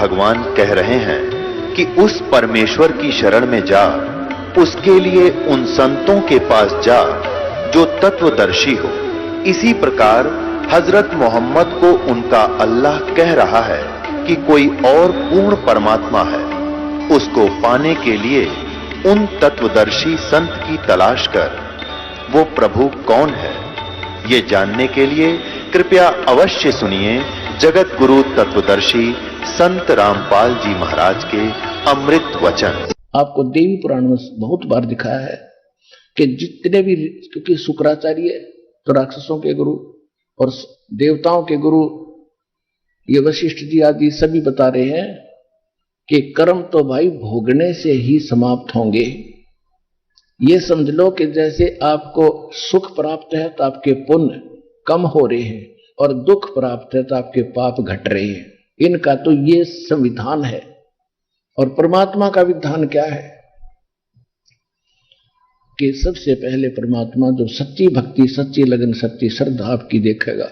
भगवान कह रहे हैं कि उस परमेश्वर की शरण में जा, उसके लिए उन संतों के पास जा जो तत्वदर्शी हो। इसी प्रकार हजरत मोहम्मद को उनका अल्लाह कह रहा है कि कोई और पूर्ण परमात्मा है। उसको पाने के लिए उन तत्वदर्शी संत की तलाश कर। वो प्रभु कौन है, ये जानने के लिए कृपया अवश्य सुनिए जगत गुरु तत्वदर्शी संत रामपाल जी महाराज के अमृत वचन। आपको देवी पुराण में बहुत बार दिखाया है कि जितने भी, क्योंकि शुक्राचार्य तो राक्षसों के गुरु और देवताओं के गुरु, ये वशिष्ठ जी आदि सभी बता रहे हैं कि कर्म तो भाई भोगने से ही समाप्त होंगे। ये समझ लो कि जैसे आपको सुख प्राप्त है तो आपके पुण्य कम हो रहे हैं, और दुख प्राप्त है तो आपके पाप घट रहे हैं। इनका तो ये संविधान है। और परमात्मा का विधान क्या है कि सबसे पहले परमात्मा जो सच्ची भक्ति, सच्ची लगन, सच्ची श्रद्धा आपकी देखेगा,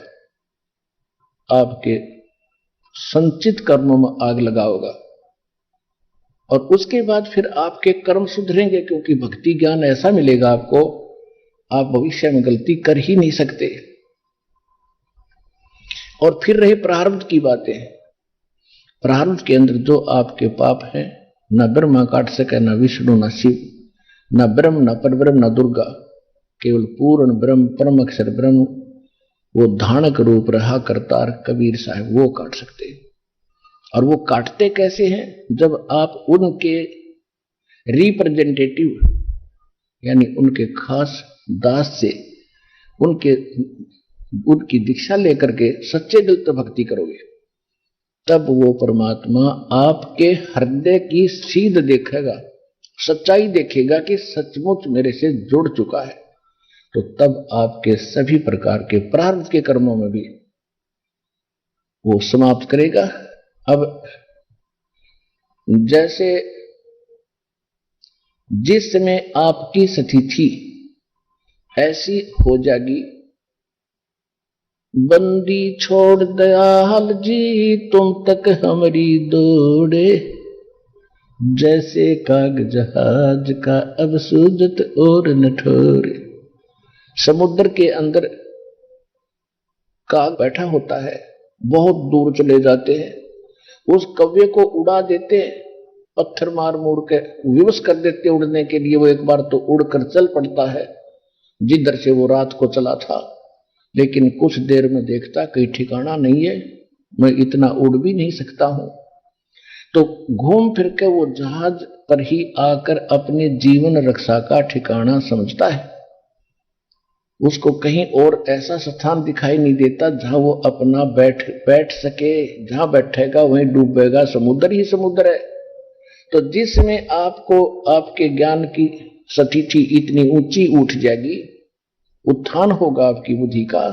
आपके संचित कर्मों में आग लगाओगा, और उसके बाद फिर आपके कर्म सुधरेंगे, क्योंकि भक्ति ज्ञान ऐसा मिलेगा आपको, आप भविष्य में गलती कर ही नहीं सकते। और फिर रही प्रारब्ध की बातें। प्रारब्ध के अंदर जो आपके पाप है, न ब्रह्मा काट सके, न विष्णु, न शिव, न ब्रह्म, न परब्रह्म, न दुर्गा, केवल पूर्ण ब्रह्म, परम अक्षर ब्रह्म, वो धानक रूप रहा करतार कबीर साहब, वो काट सकते। और वो काटते कैसे हैं? जब आप उनके रिप्रेजेंटेटिव यानी उनके खास दास से उनकी दीक्षा लेकर के सच्चे दिल से भक्ति करोगे, तब वो परमात्मा आपके हृदय की सीध देखेगा, सच्चाई देखेगा कि सचमुच मेरे से जुड़ चुका है। तो तब आपके सभी प्रकार के प्रारब्ध के कर्मों में भी वो समाप्त करेगा। अब जैसे जिस समय आपकी स्थिति ऐसी हो जाएगी, बंदी छोड़ दयाल जी तुम तक हमारी दौड़े, जैसे काग जहाज का अब सूजत और न ठोरे। समुद्र के अंदर काग बैठा होता है, बहुत दूर चले जाते हैं, उस कव्वे को उड़ा देते हैं, पत्थर मार मुड़ के विवश कर देते उड़ने के लिए। वो एक बार तो उड़कर चल पड़ता है जिधर से वो रात को चला था, लेकिन कुछ देर में देखता कहीं ठिकाना नहीं है, मैं इतना उड़ भी नहीं सकता हूं। तो घूम फिर के वो जहाज पर ही आकर अपने जीवन रक्षा का ठिकाना समझता है। उसको कहीं और ऐसा स्थान दिखाई नहीं देता जहां वो अपना बैठ सके। जहां बैठेगा वहीं डूबेगा, समुद्र ही समुद्र है। तो जिसमें आपको आपके ज्ञान की स्थिति इतनी ऊंची उठ जाएगी, उत्थान होगा आपकी बुद्धि का,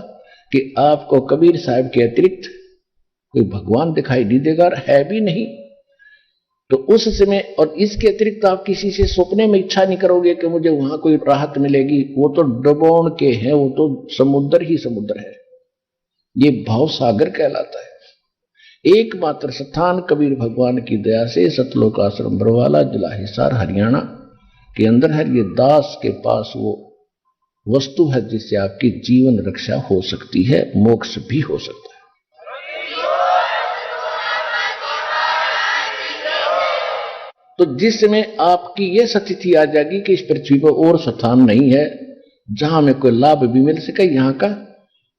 कि आपको कबीर साहब के अतिरिक्त कोई भगवान दिखाई नहीं देगा, और है भी नहीं। तो उस समय, और इसके अतिरिक्त आप किसी से सपने में इच्छा नहीं करोगे कि मुझे वहां कोई राहत मिलेगी। वो तो डुबोन के हैं, वो तो समुद्र ही समुद्र है। ये भाव सागर कहलाता है। एकमात्र स्थान कबीर भगवान की दया से सतलोक आश्रम बरवाला, जिला हिसार, हरियाणा के अंदर है। ये दास के पास वो वस्तु है जिससे आपकी जीवन रक्षा हो सकती है, मोक्ष भी हो सकता है। तो जिस समय आपकी ये स्थिति आ जाएगी कि इस पृथ्वी पर और स्थान नहीं है जहां में कोई लाभ भी मिल सके यहां का,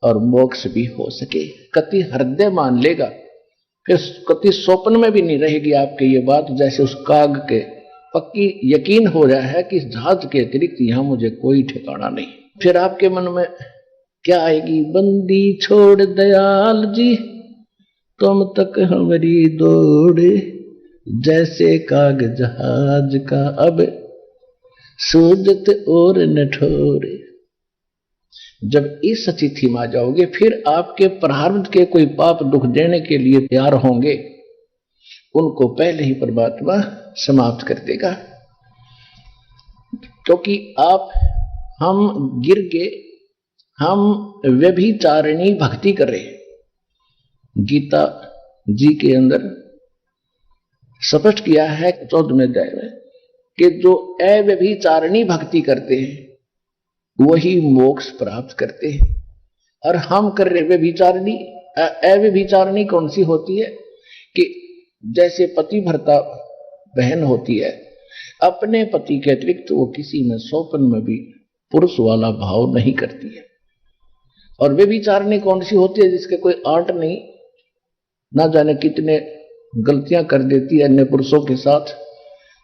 और मोक्ष भी हो सके, कति हृदय मान लेगा, फिर कति स्वप्न में भी नहीं रहेगी आपके ये बात। जैसे उस काग के पक्की यकीन हो रहा है कि इस जहाज के अतिरिक्त यहां मुझे कोई ठिकाना नहीं। फिर आपके मन में क्या आएगी? बंदी छोड़ दयाल जी तुम तक हमारी दौड़े, जैसे काग जहाज का अब सूजत और न ठोरे। जब इस स्थिति में आ जाओगे, फिर आपके प्रारब्ध के कोई पाप दुख देने के लिए तैयार होंगे, उनको पहले ही परमात्मा समाप्त कर देगा। क्योंकि हम गिर गए, हम व्यभिचारिणी भक्ति कर रहे हैं। गीता जी के अंदर स्पष्ट किया है 14वें अध्याय में कि जो अव्यभिचारिणी भक्ति करते हैं वही मोक्ष प्राप्त करते हैं। और हम कर रहे व्यभिचारिणी। अव्यभिचारिणी कौन सी होती है कि जैसे पति भर्ता बहन होती है, अपने पति के अतिरिक्त वो किसी में सौपन में भी पुरुष वाला भाव नहीं करती है। और व्यभिचारिणी कौन सी होती है जिसके कोई आंट नहीं, ना जाने कितने गलतियां कर देती है अन्य पुरुषों के साथ,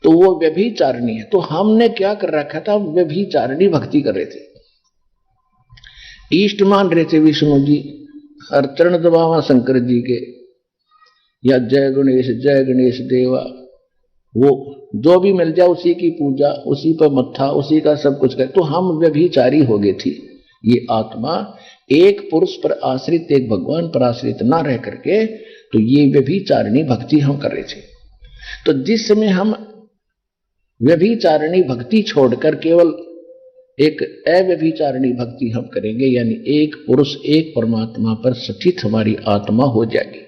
तो वो व्यभिचारिणी है। तो हमने क्या कर रखा था, व्यभिचारिणी भक्ति कर रहे थे, इष्ट मान रहे थे विष्णु जी, हर चरण दबावा शंकर जी के, या जय गणेश देवा, वो जो भी मिल जाए उसी की पूजा, उसी पर मत्था, उसी का सब कुछ करे। तो हम व्यभिचारी हो गए थे। ये आत्मा एक पुरुष पर आश्रित, एक भगवान पर आश्रित ना रह करके, तो ये व्यभिचारिणी भक्ति हम कर रहे थे। तो जिस समय हम व्यभिचारिणी भक्ति छोड़कर केवल एक अव्यभिचारिणी भक्ति हम करेंगे, यानी एक पुरुष एक परमात्मा पर स्थित हमारी आत्मा हो जाएगी,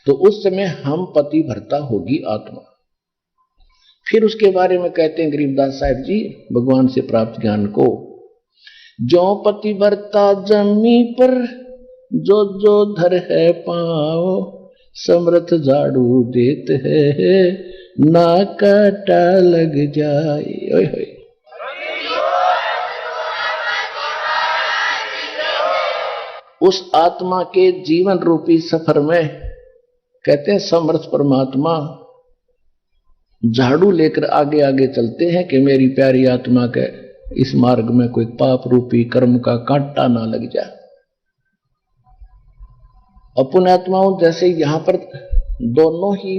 तो उस समय हम पति भर्ता होगी आत्मा। फिर उसके बारे में कहते हैं गरीबदास साहिब जी भगवान से प्राप्त ज्ञान को, जो पति भर्ता जमी पर जो जो धर है पाओ, समर्थ झाड़ू देते है ना काटा लग जाए। ओए होए, उस आत्मा के जीवन रूपी सफर में कहते हैं समर्थ परमात्मा झाड़ू लेकर आगे आगे चलते हैं कि मेरी प्यारी आत्मा के इस मार्ग में कोई पाप रूपी कर्म का कांटा ना लग जाए। अपने आत्माओं जैसे यहां पर दोनों ही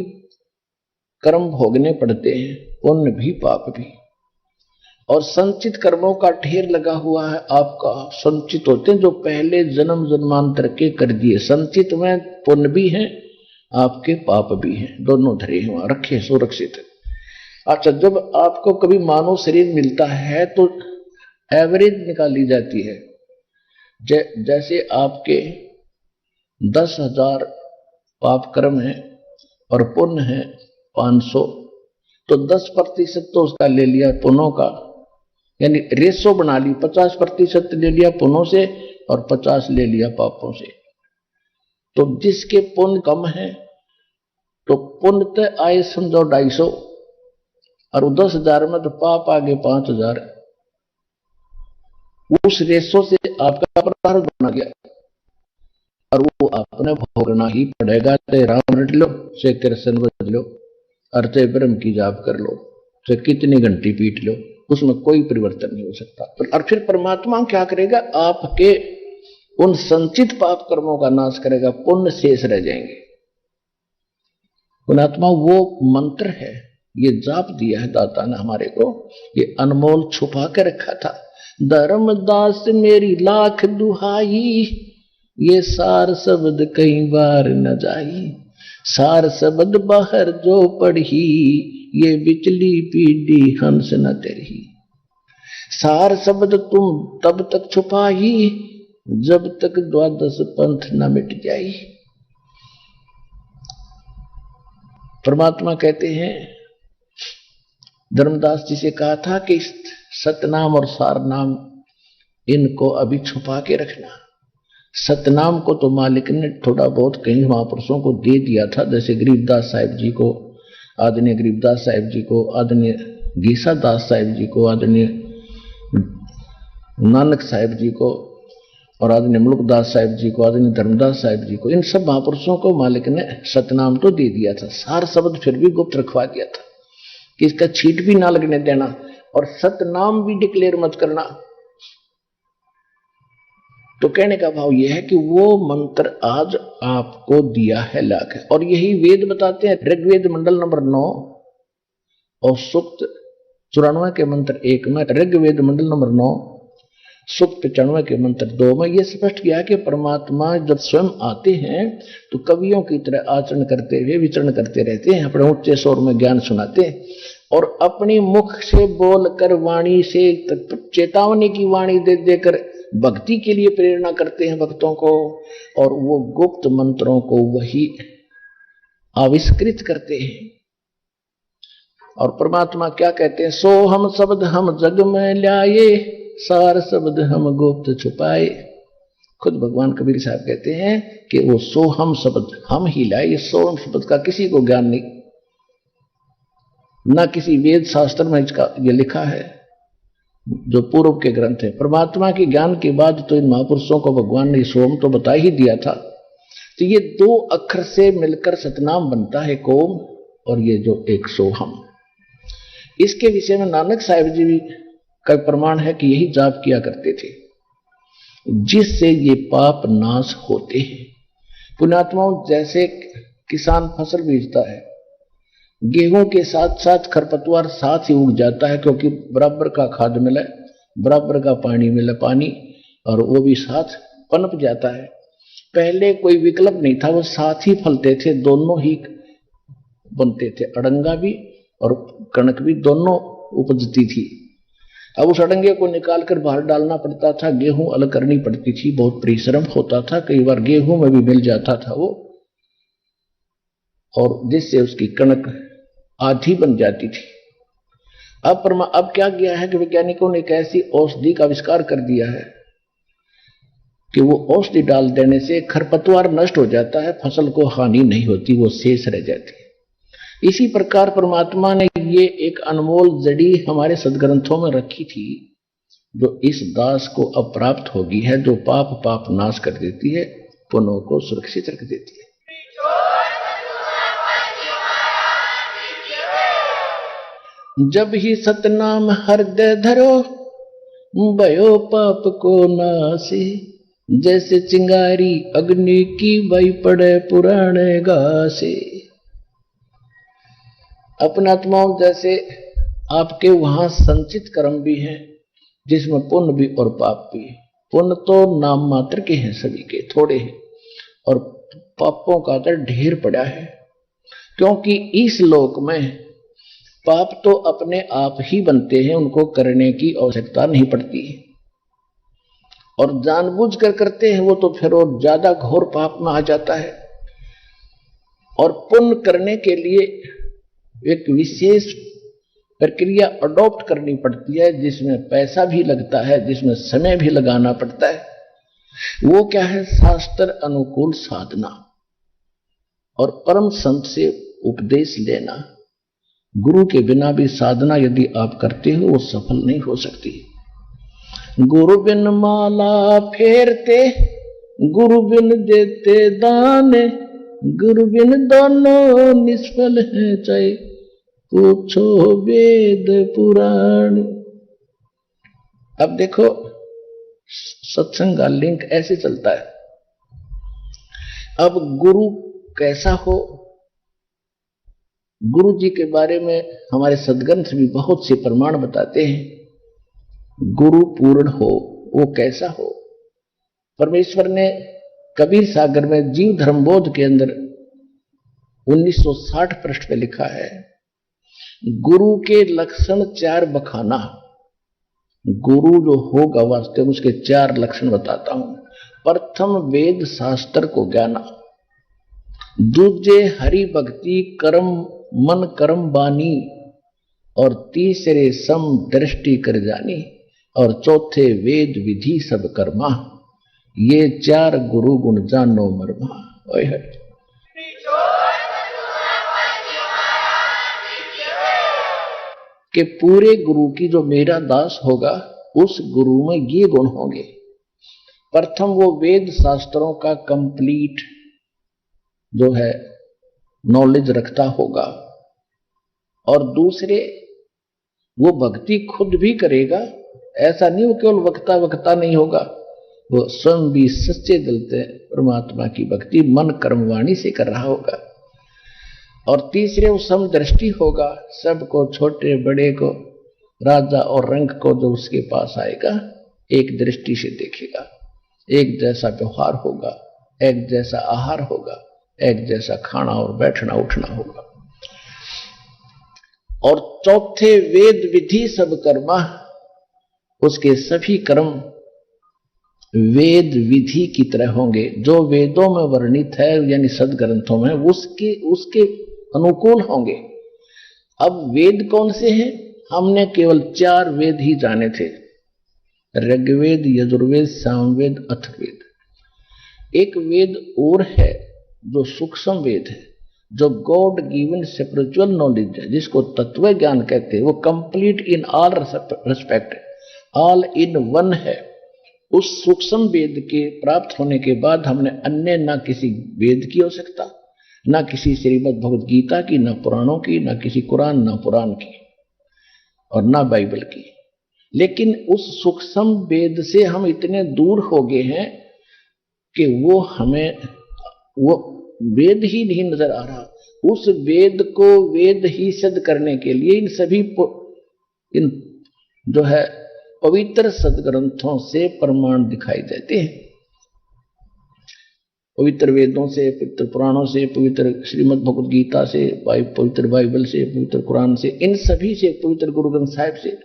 कर्म भोगने पड़ते हैं, पुण्य भी पाप भी, और संचित कर्मों का ढेर लगा हुआ है। आपका संचित होते हैं जो पहले जन्म जन्मांतर के कर दिए, संचित में पुण्य भी है आपके पाप भी हैं, दोनों धरे हैं वहां रखे सुरक्षित। अच्छा, जब आपको कभी मानव शरीर मिलता है तो एवरेज निकाली जाती है। जैसे आपके 10,000 पाप कर्म है और पुण्य है 500, तो 10% तो उसका ले लिया पुण्यों का, यानी रेशो बना ली, 50% ले लिया पुण्यों से और 50 ले लिया पापों से। तो जिसके पुण्य कम है तो पुण्य तो आए समझो 250, और 10,000 में तो पाप आगे 5,000, उस रेशो से आपका प्रारब्ध बना गया और वो आपने भोगना ही पड़ेगा। चाहे राम रट लो, चाहे कृष्ण बज लो, और चाहे ब्रह्म की जाप कर लो, चाहे कितनी घंटी पीट लो, उसमें कोई परिवर्तन नहीं हो सकता। और फिर परमात्मा क्या करेगा, आपके उन संचित पाप कर्मों का नाश करेगा, पुण्य शेष रह जाएंगे। पुण्यात्मा वो मंत्र है, ये जाप दिया है दाता ने हमारे को, ये अनमोल छुपा के रखा था। धर्मदास मेरी लाख दुहाई, ये सार शब्द कई बार न जाई, सार शब्द बाहर जो पढ़ी, ये बिचली पीढ़ी हंस न तेरी। सार शब्द तुम तब तक छुपाई जब तक 12 पंथ न मिट जाई। परमात्मा कहते हैं, धर्मदास जी से कहा था कि सतनाम और सारनाम इनको अभी छुपा के रखना। सतनाम को तो मालिक ने थोड़ा बहुत कहीं महापुरुषों को दे दिया था, जैसे गरीबदास साहिब जी को, आदरणीय गरीबदास साहिब जी को, आदरणीय गीसा दास साहिब जी को, आदरणीय नानक साहिब जी को, और आदरणीय मुल्कदास साहिब जी को, आदरणीय धर्मदास साहिब जी को, इन सब महापुरुषों को मालिक ने सतनाम तो दे दिया था, सार शब्द फिर भी गुप्त रखवा दिया था कि इसका छींट भी ना लगने देना और सतनाम भी डिक्लेयर मत करना। तो कहने का भाव यह है कि वो मंत्र आज आपको दिया है लाख है, और यही वेद बताते हैं। ऋग्वेद मंडल नंबर 9 और सूक्त 94 के मंत्र 1 में, ऋग्वेद मंडल नंबर 9 सूक्त 95 के मंत्र 2 में यह स्पष्ट किया कि परमात्मा जब स्वयं आते हैं तो कवियों की तरह आचरण करते हुए विचरण करते रहते हैं, अपने ऊंचे स्वर में ज्ञान सुनाते हैं और अपनी मुख से बोलकर, वाणी से चेतावनी की वाणी दे देकर भक्ति के लिए प्रेरणा करते हैं भक्तों को, और वो गुप्त मंत्रों को वही आविष्कृत करते हैं। और परमात्मा क्या कहते हैं, सो हम शब्द हम जग में ल्याए, सार शब्द हम गुप्त छुपाए। खुद भगवान कबीर साहब कहते हैं कि वो सो हम शब्द हम ही लाए। सो हम शब्द का किसी को ज्ञान नहीं, ना किसी वेद शास्त्र में इसका ये लिखा है जो पूर्व के ग्रंथ है। परमात्मा के ज्ञान के बाद तो इन महापुरुषों को भगवान ने सोम तो बता ही दिया था। तो ये दो अक्षर से मिलकर सतनाम बनता है कोम, और ये जो एक सोहम, इसके विषय में नानक साहिब जी भी का प्रमाण है कि यही जाप किया करते थे जिससे ये पाप नाश होते हैं। पुण्यात्माओं, जैसे किसान फसल बीजता है, गेहूं के साथ साथ खरपतवार साथ ही उग जाता है, क्योंकि बराबर का खाद मिला, बराबर का पानी मिला, पानी और वो भी साथ पनप जाता है। पहले कोई विकल्प नहीं था, वो साथ ही फलते थे, दोनों ही बनते थे, अड़ंगा भी और कणक भी दोनों उपजती थी। अब उस अड़ंगे को निकालकर बाहर डालना पड़ता था, गेहूं अलग करनी पड़ती थी, बहुत परिश्रम होता था, कई बार गेहूं में भी मिल जाता था वो, और जिससे उसकी कणक आधी बन जाती थी। अब क्या किया है कि वैज्ञानिकों ने एक ऐसी औषधि का आविष्कार कर दिया है कि वो औषधि डाल देने से खरपतवार नष्ट हो जाता है, फसल को हानि नहीं होती, वो शेष रह जाती है। इसी प्रकार परमात्मा ने ये एक अनमोल जड़ी हमारे सदग्रंथों में रखी थी, जो इस दास को अब प्राप्त होगी है, जो पाप नाश कर देती है, पुण्यों को सुरक्षित रख देती है। जब ही सतनाम हृदय धरो, भयो पाप को नासे, जैसे चिंगारी अग्नि की बई पड़े पुराने घासे। अपनात्माओं, जैसे आपके वहां संचित कर्म भी हैं, जिसमें पुण्य भी और पाप भी। पुण्य तो नाम मात्र के हैं, सभी के थोड़े हैं, और पापों का तो ढेर पड़ा है, क्योंकि इस लोक में पाप तो अपने आप ही बनते हैं, उनको करने की आवश्यकता नहीं पड़ती, और जानबूझकर करते हैं वो तो फिर और ज्यादा घोर पाप में आ जाता है। और पुण्य करने के लिए एक विशेष प्रक्रिया अडॉप्ट करनी पड़ती है, जिसमें पैसा भी लगता है, जिसमें समय भी लगाना पड़ता है। वो क्या है, शास्त्र अनुकूल साधना और परम संत से उपदेश लेना। गुरु के बिना भी साधना यदि आप करते हो वो सफल नहीं हो सकती। गुरु बिन माला फेरते, गुरु बिन देते दान, गुरु बिन दोनों निष्फल है, चाहे पूछो वेद पुराण। अब देखो सत्संग का लिंक ऐसे चलता है। अब गुरु कैसा हो, गुरु जी के बारे में हमारे सदग्रंथ भी बहुत से प्रमाण बताते हैं। गुरु पूर्ण हो, वो कैसा हो। परमेश्वर ने कबीर सागर में जीव धर्मबोध के अंदर 1960 पृष्ठ पे लिखा है, गुरु के लक्षण 4 बखाना। गुरु जो होगा वास्तव में उसके 4 लक्षण बताता हूं। प्रथम वेद शास्त्र को ज्ञाना, दूजे हरि भक्ति कर्म मन कर्म बानी, और तीसरे सम दृष्टि कर जानी, और चौथे वेद विधि सब कर्मा। ये 4 गुरु गुण जानो मरमा। ओए है कि पूरे गुरु की जो मेरा दास होगा उस गुरु में ये गुण होंगे। प्रथम वो वेद शास्त्रों का कंप्लीट जो है नॉलेज रखता होगा, और दूसरे वो भक्ति खुद भी करेगा। ऐसा नहीं वो केवल वक्ता वक्ता नहीं होगा, वो स्वयं भी सच्चे दिल से परमात्मा की भक्ति मन कर्म वाणी से कर रहा होगा। और तीसरे वो समदृष्टि होगा, सबको छोटे बड़े को राजा और रंग को जो उसके पास आएगा एक दृष्टि से देखेगा। एक जैसा व्यवहार होगा, एक जैसा आहार होगा, एक जैसा खाना और बैठना उठना होगा। और चौथे वेद विधि सब कर्मा, उसके सभी कर्म वेद विधि की तरह होंगे, जो वेदों में वर्णित है यानी सदग्रंथों में उसके उसके अनुकूल होंगे। अब वेद कौन से हैं? हमने केवल 4 वेद ही जाने थे, ऋग्वेद, यजुर्वेद, सामवेद, अथर्ववेद। एक वेद और है जो सूक्ष्म वेद है, जो गॉड गिवन स्पिरिचुअल नॉलेज है, जिसको तत्व ज्ञान कहते हैं। वो complete in all respect, all in one है। उस सूक्ष्म वेद के प्राप्त होने के बाद हमने अन्य ना किसी वेद की आवश्यकता, ना किसी श्रीमद् भगवद गीता की, ना पुराणों की, ना किसी कुरान, ना पुराण की, और ना बाइबल की। लेकिन उस सूक्ष्म वेद से हम इतने दूर हो गए हैं कि वो हमें वो वेद ही नहीं नजर आ रहा। उस वेद को वेद ही सिद्ध करने के लिए इन सभी इन जो है पवित्र सदग्रंथों से प्रमाण दिखाई देते हैं। पवित्र वेदों से, पवित्र पुराणों से, पवित्र श्रीमद् भगवद गीता से, पवित्र बाइबल से, पवित्र कुरान से, इन सभी से, पवित्र गुरु ग्रंथ साहिब से,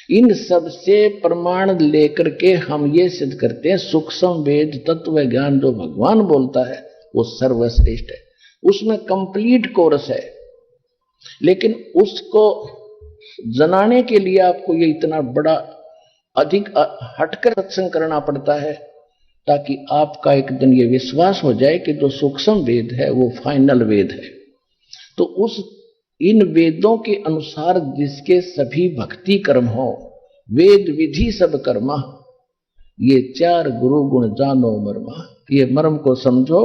इन सब से प्रमाण लेकर के हम ये सिद्ध करते हैं सूक्ष्म वेद तत्व ज्ञान जो भगवान बोलता है वो सर्वश्रेष्ठ है। उसमें कंप्लीट कोर्स है, लेकिन उसको जनाने के लिए आपको ये इतना बड़ा अधिक हटकर सत्संग करना पड़ता है, ताकि आपका एक दिन ये विश्वास हो जाए कि जो सूक्ष्म वेद है वो फाइनल वेद है। तो उस इन वेदों के अनुसार जिसके सभी भक्ति कर्म हो, वेद विधि सब कर्मा, ये 4 गुरु गुण जानो मर्मा। ये मर्म को समझो,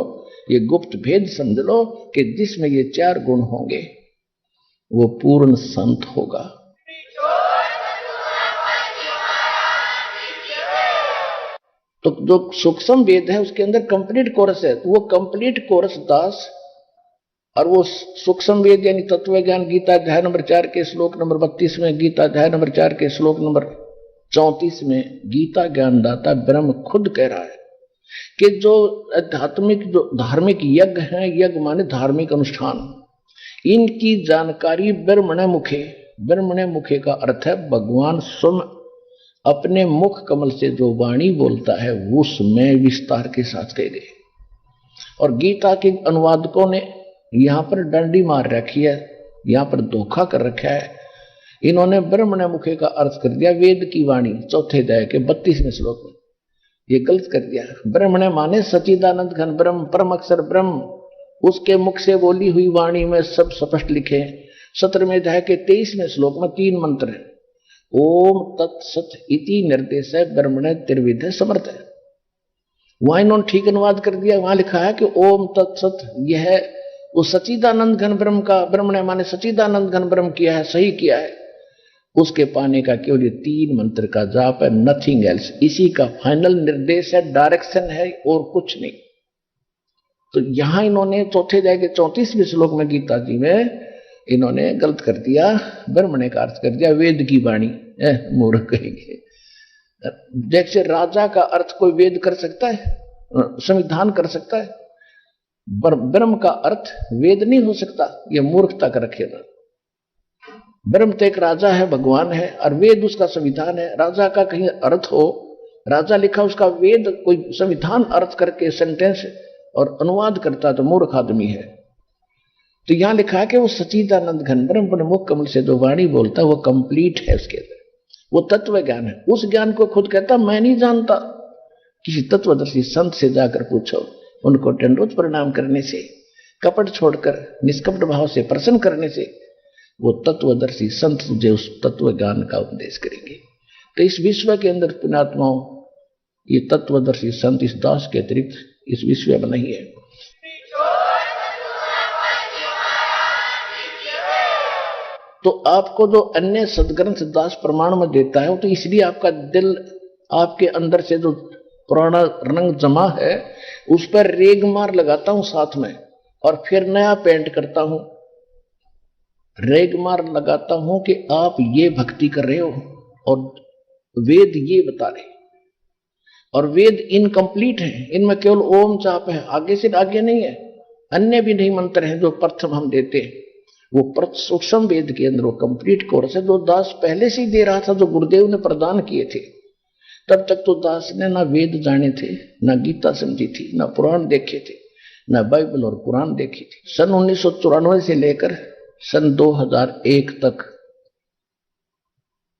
ये गुप्त भेद समझ लो कि जिसमें ये 4 गुण होंगे वो पूर्ण संत होगा। तो जो सूक्ष्म वेद है उसके अंदर कंप्लीट कोर्स है, तो वो कंप्लीट कोर्स दास, और वो सूक्ष्म वेद यानी तत्व ज्ञान गीता अध्याय नंबर 4 के श्लोक नंबर 32 में, गीता अध्याय नंबर 4 के श्लोक नंबर 34 में गीता ज्ञानदाता ब्रह्म खुद कह रहा है कि जो आध्यात्मिक जो धार्मिक यज्ञ हैं, यज्ञ माने धार्मिक अनुष्ठान, इनकी जानकारी ब्रह्मणे मुखे, ब्रह्मणे मुखे का अर्थ है भगवान स्वयं अपने मुख कमल से जो वाणी बोलता है उसमें विस्तार के साथ कह दे। और गीता के अनुवादकों ने यहां पर डंडी मार रखी है, यहां पर धोखा कर रखा है। इन्होंने ब्रह्मणे मुखे का अर्थ कर दिया वेद की वाणी, चौथे अध्याय के 32वें श्लोक में। ये गलत कर दिया। ब्रह्मणे माने सच्चिदानंद घन ब्रह्म, परम अक्षर ब्रह्म, उसके मुख से बोली हुई वाणी में सब स्पष्ट लिखे। 17वें अध्याय के 23वें श्लोक में 3 मंत्र है। ओम तत्सत इति निर्देश है ब्रह्मणे त्रिविध समर्थ है। वहां इन्होंने ठीक अनुवाद कर दिया, वहां लिखा है कि ओम तत्सत, यह वो सच्चिदानंद घन ब्रह्म का, ब्रह्मणे माने सच्चिदानंद घन ब्रह्म किया है, सही किया है। उसके पाने का केवल ये 3 मंत्र का जाप है, नथिंग एल्स। इसी का फाइनल निर्देश है, डायरेक्शन है, और कुछ नहीं। तो यहां इन्होंने चौथे अध्याय के 34वें श्लोक में गीता जी में इन्होंने गलत कर दिया, ब्रह्मणे का अर्थ कर दिया वेद की वाणी। मूर्ख कहेंगे। जैसे राजा का अर्थ कोई वेद कर सकता है, संविधान कर सकता है, ब्रह्म का अर्थ वेद नहीं हो सकता, यह मूर्खता कर रखेगा। ब्रह्म तो एक राजा है, भगवान है, और वेद उसका संविधान है। राजा का कहीं अर्थ हो, राजा लिखा उसका वेद कोई संविधान अर्थ करके सेंटेंस और अनुवाद करता तो मूर्ख आदमी है। तो यहां लिखा है कि वो सच्चिदानंद घन ब्रह्म मुख कमल से जो वाणी बोलता है वो कंप्लीट है, उसके अंदर वो तत्व ज्ञान है। उस ज्ञान को खुद कहता मैं नहीं जानता। किसी तत्वदर्शी संत से जाकर पूछो, उनको दंडोत प्रणाम करने से, कपट छोड़कर निष्कपट भाव से प्रसन्न करने से वो तत्वदर्शी संत तुझे उस तत्व ज्ञान का उपदेश करेंगे। तो इस विश्व के अंदर पुण्यात्माओं, ये तत्वदर्शी संत इस दास के अतिरिक्त इस विश्व में नहीं है। तो आपको जो अन्य सदग्रंथ दास प्रमाण में देता है वो तो इसलिए आपका दिल, आपके अंदर से जो पुराना रंग जमा है उस पर रेगमार लगाता हूं साथ में, और फिर नया पेंट करता हूं। रेगमार लगाता हूं कि आप ये भक्ति कर रहे हो और वेद ये बता रहे, और वेद इनकम्प्लीट है, इनमें केवल ओम जाप है, आगे से आगे नहीं है। अन्य भी नहीं मंत्र हैं जो प्रथम हम देते हैं। वो सूक्ष्म वेद के अंदर वो कंप्लीट कोर्स है जो दास पहले से ही दे रहा था, जो गुरुदेव ने प्रदान किए थे। तब तक तो दास ने ना वेद जाने थे, ना गीता समझी थी, ना पुराण देखे थे, ना बाइबल और कुरान देखी थी। सन 1994 से लेकर सन 2001 तक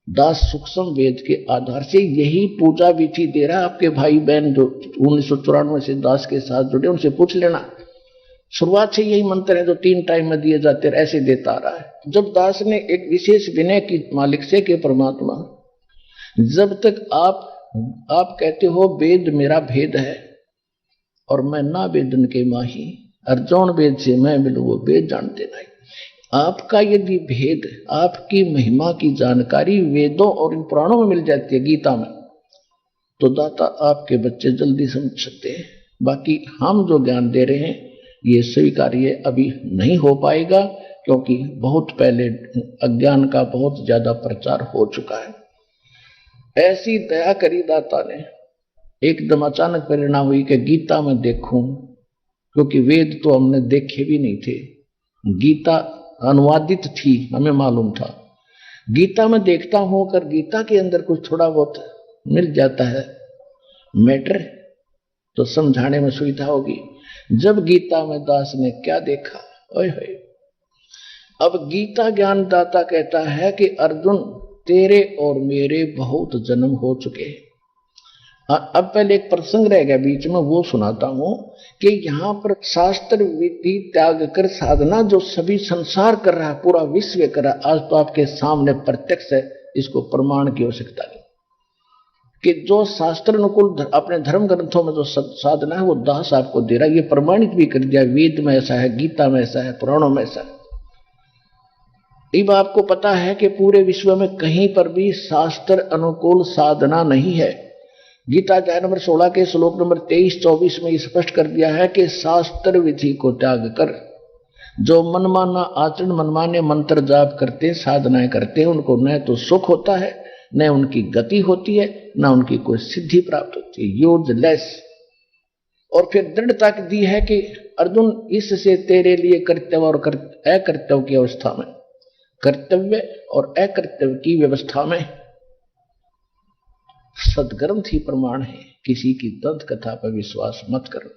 दास सूक्ष्म वेद के आधार से यही पूजा विधि दे रहा। आपके भाई बहन जो 1994 से दास के साथ जुड़े, उनसे पूछ लेना, शुरुआत से यही मंत्र है जो 3 टाइम में दिए जाते, ऐसे देता आ रहा है। जब दास ने एक विशेष विनय की मालिक से कि परमात्मा, जब तक आप कहते हो वेद मेरा भेद है और मैं ना वेदन के माही, अर्जुन वेद से मैं मिलूं वो वेद जानते नहीं। आपका यदि भेद, आपकी महिमा की जानकारी वेदों और इन पुराणों में मिल जाती है, गीता में, तो दाता आपके बच्चे जल्दी समझ सकते हैं। बाकी हम जो ज्ञान दे रहे हैं ये स्वीकार्य अभी नहीं हो पाएगा, क्योंकि बहुत पहले अज्ञान का बहुत ज्यादा प्रचार हो चुका है। ऐसी दया करी दाता ने, एकदम अचानक प्रेरणा हुई कि गीता में देखूं, क्योंकि वेद तो हमने देखे भी नहीं थे, गीता अनुवादित थी, हमें मालूम था। गीता में देखता हूं, अगर गीता के अंदर कुछ थोड़ा बहुत मिल जाता है मैटर, तो समझाने में सुविधा होगी। जब गीता में दास ने क्या देखा, ओए होए। अब गीता ज्ञान दाता कहता है कि अर्जुन तेरे और मेरे बहुत जन्म हो चुके हैं। अब पहले एक प्रसंग रह गया बीच में, वो सुनाता हूं कि यहां पर शास्त्र विधि त्याग कर साधना जो सभी संसार कर रहा है, पूरा विश्व कर रहा है, आज तो आपके सामने प्रत्यक्ष है, इसको प्रमाण की आवश्यकता नहीं कि जो शास्त्र अनुकूल अपने धर्म ग्रंथों में जो साधना है वो दास आपको दे रहा है। ये प्रमाणित भी कर दिया, वेद में ऐसा है, गीता में ऐसा है, पुराणों में ऐसा है। अब आपको पता है कि पूरे विश्व में कहीं पर भी शास्त्र अनुकूल साधना नहीं है। गीता अध्याय नंबर 16 के श्लोक नंबर 23-24 में स्पष्ट कर दिया है कि शास्त्र विधि को त्याग कर जो मनमाना आचरण, मनमाने मंत्र जाप करते, साधनाएं करते हैं, उनको न तो सुख होता है, न उनकी गति होती है, न उनकी कोई सिद्धि प्राप्त होती है, यूजलेस। और फिर दृढ़ता दी है कि अर्जुन, इससे तेरे लिए कर्तव्य और अकर्तव्य की अवस्था में, कर्तव्य और अकर्तव्य की व्यवस्था में सदग्रंथ ही प्रमाण है, किसी की दंत कथा पर विश्वास मत करो।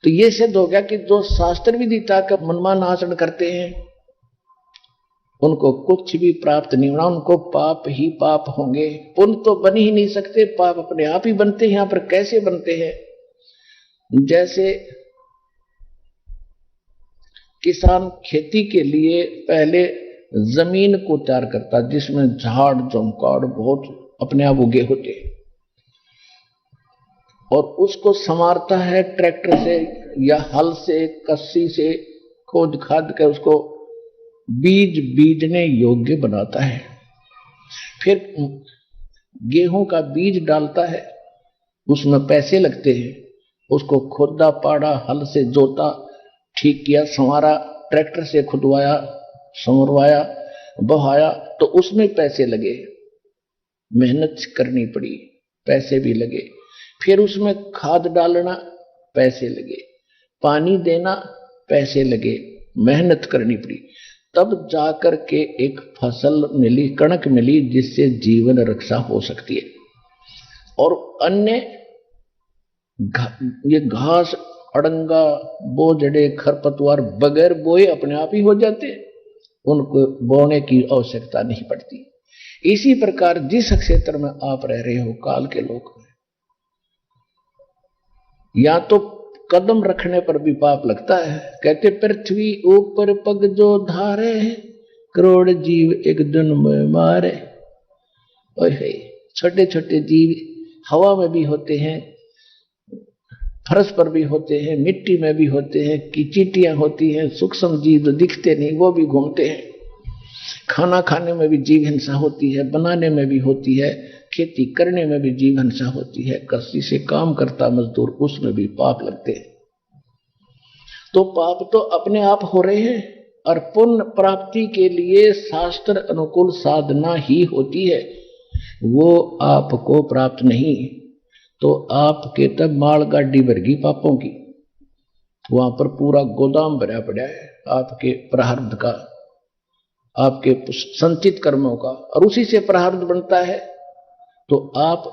तो यह सिद्ध हो गया कि जो शास्त्र विदिता का मनमान आचरण करते हैं उनको कुछ भी प्राप्त नहीं होना, उनको पाप ही पाप होंगे। पुण्य तो बन ही नहीं सकते, पाप अपने आप ही बनते हैं। यहां पर कैसे बनते हैं? जैसे किसान खेती के लिए पहले जमीन को तैयार करता, जिसमें झाड़ झंकाड़ बहुत अपने आप उगे होते हैं, और उसको संवारता है ट्रैक्टर से या हल से, कस्सी से खोद खाद कर उसको बीज बीजने योग्य बनाता है। फिर गेहूं का बीज डालता है, उसमें पैसे लगते हैं, उसको खोदा पाड़ा, हल से जोता, ठीक किया, संवारा, ट्रैक्टर से खुदवाया, संवरवाया, बहाया, तो उसमें पैसे लगे, मेहनत करनी पड़ी, पैसे भी लगे। फिर उसमें खाद डालना, पैसे लगे, पानी देना, पैसे लगे, मेहनत करनी पड़ी, तब जाकर के एक फसल मिली, कणक मिली, जिससे जीवन रक्षा हो सकती है। और अन्य ये घास, अड़ंगा, बोझड़े, खरपतवार बगैर बोए अपने आप ही हो जाते, उनको बोने की आवश्यकता नहीं पड़ती। इसी प्रकार जिस क्षेत्र में आप रह रहे हो, काल के लोक में, या तो कदम रखने पर भी पाप लगता है। कहते पृथ्वी ऊपर पग जो धारे, करोड़ जीव एक दिन में मारे। ओहे, छोटे छोटे जीव हवा में भी होते हैं, फर्श पर भी होते हैं, मिट्टी में भी होते हैं, की चींटियां होती हैं, सूक्ष्म जीव जो दिखते नहीं वो भी घूमते हैं। खाना खाने में भी जीव हिंसा होती है, बनाने में भी होती है, खेती करने में भी जीव हिंसा होती है, कस्सी से काम करता मजदूर, उसमें भी पाप लगते हैं। तो पाप तो अपने आप हो रहे हैं, और पुण्य प्राप्ति के लिए शास्त्र अनुकूल साधना ही होती है, वो आपको प्राप्त नहीं। तो आपके तब माल गाड़ी भरगी पापों की, वहां पर पूरा गोदाम भरा पड़ा है आपके प्रारब्ध का, आपके संचित कर्मों का, और उसी से प्रारब्ध बनता है। तो आप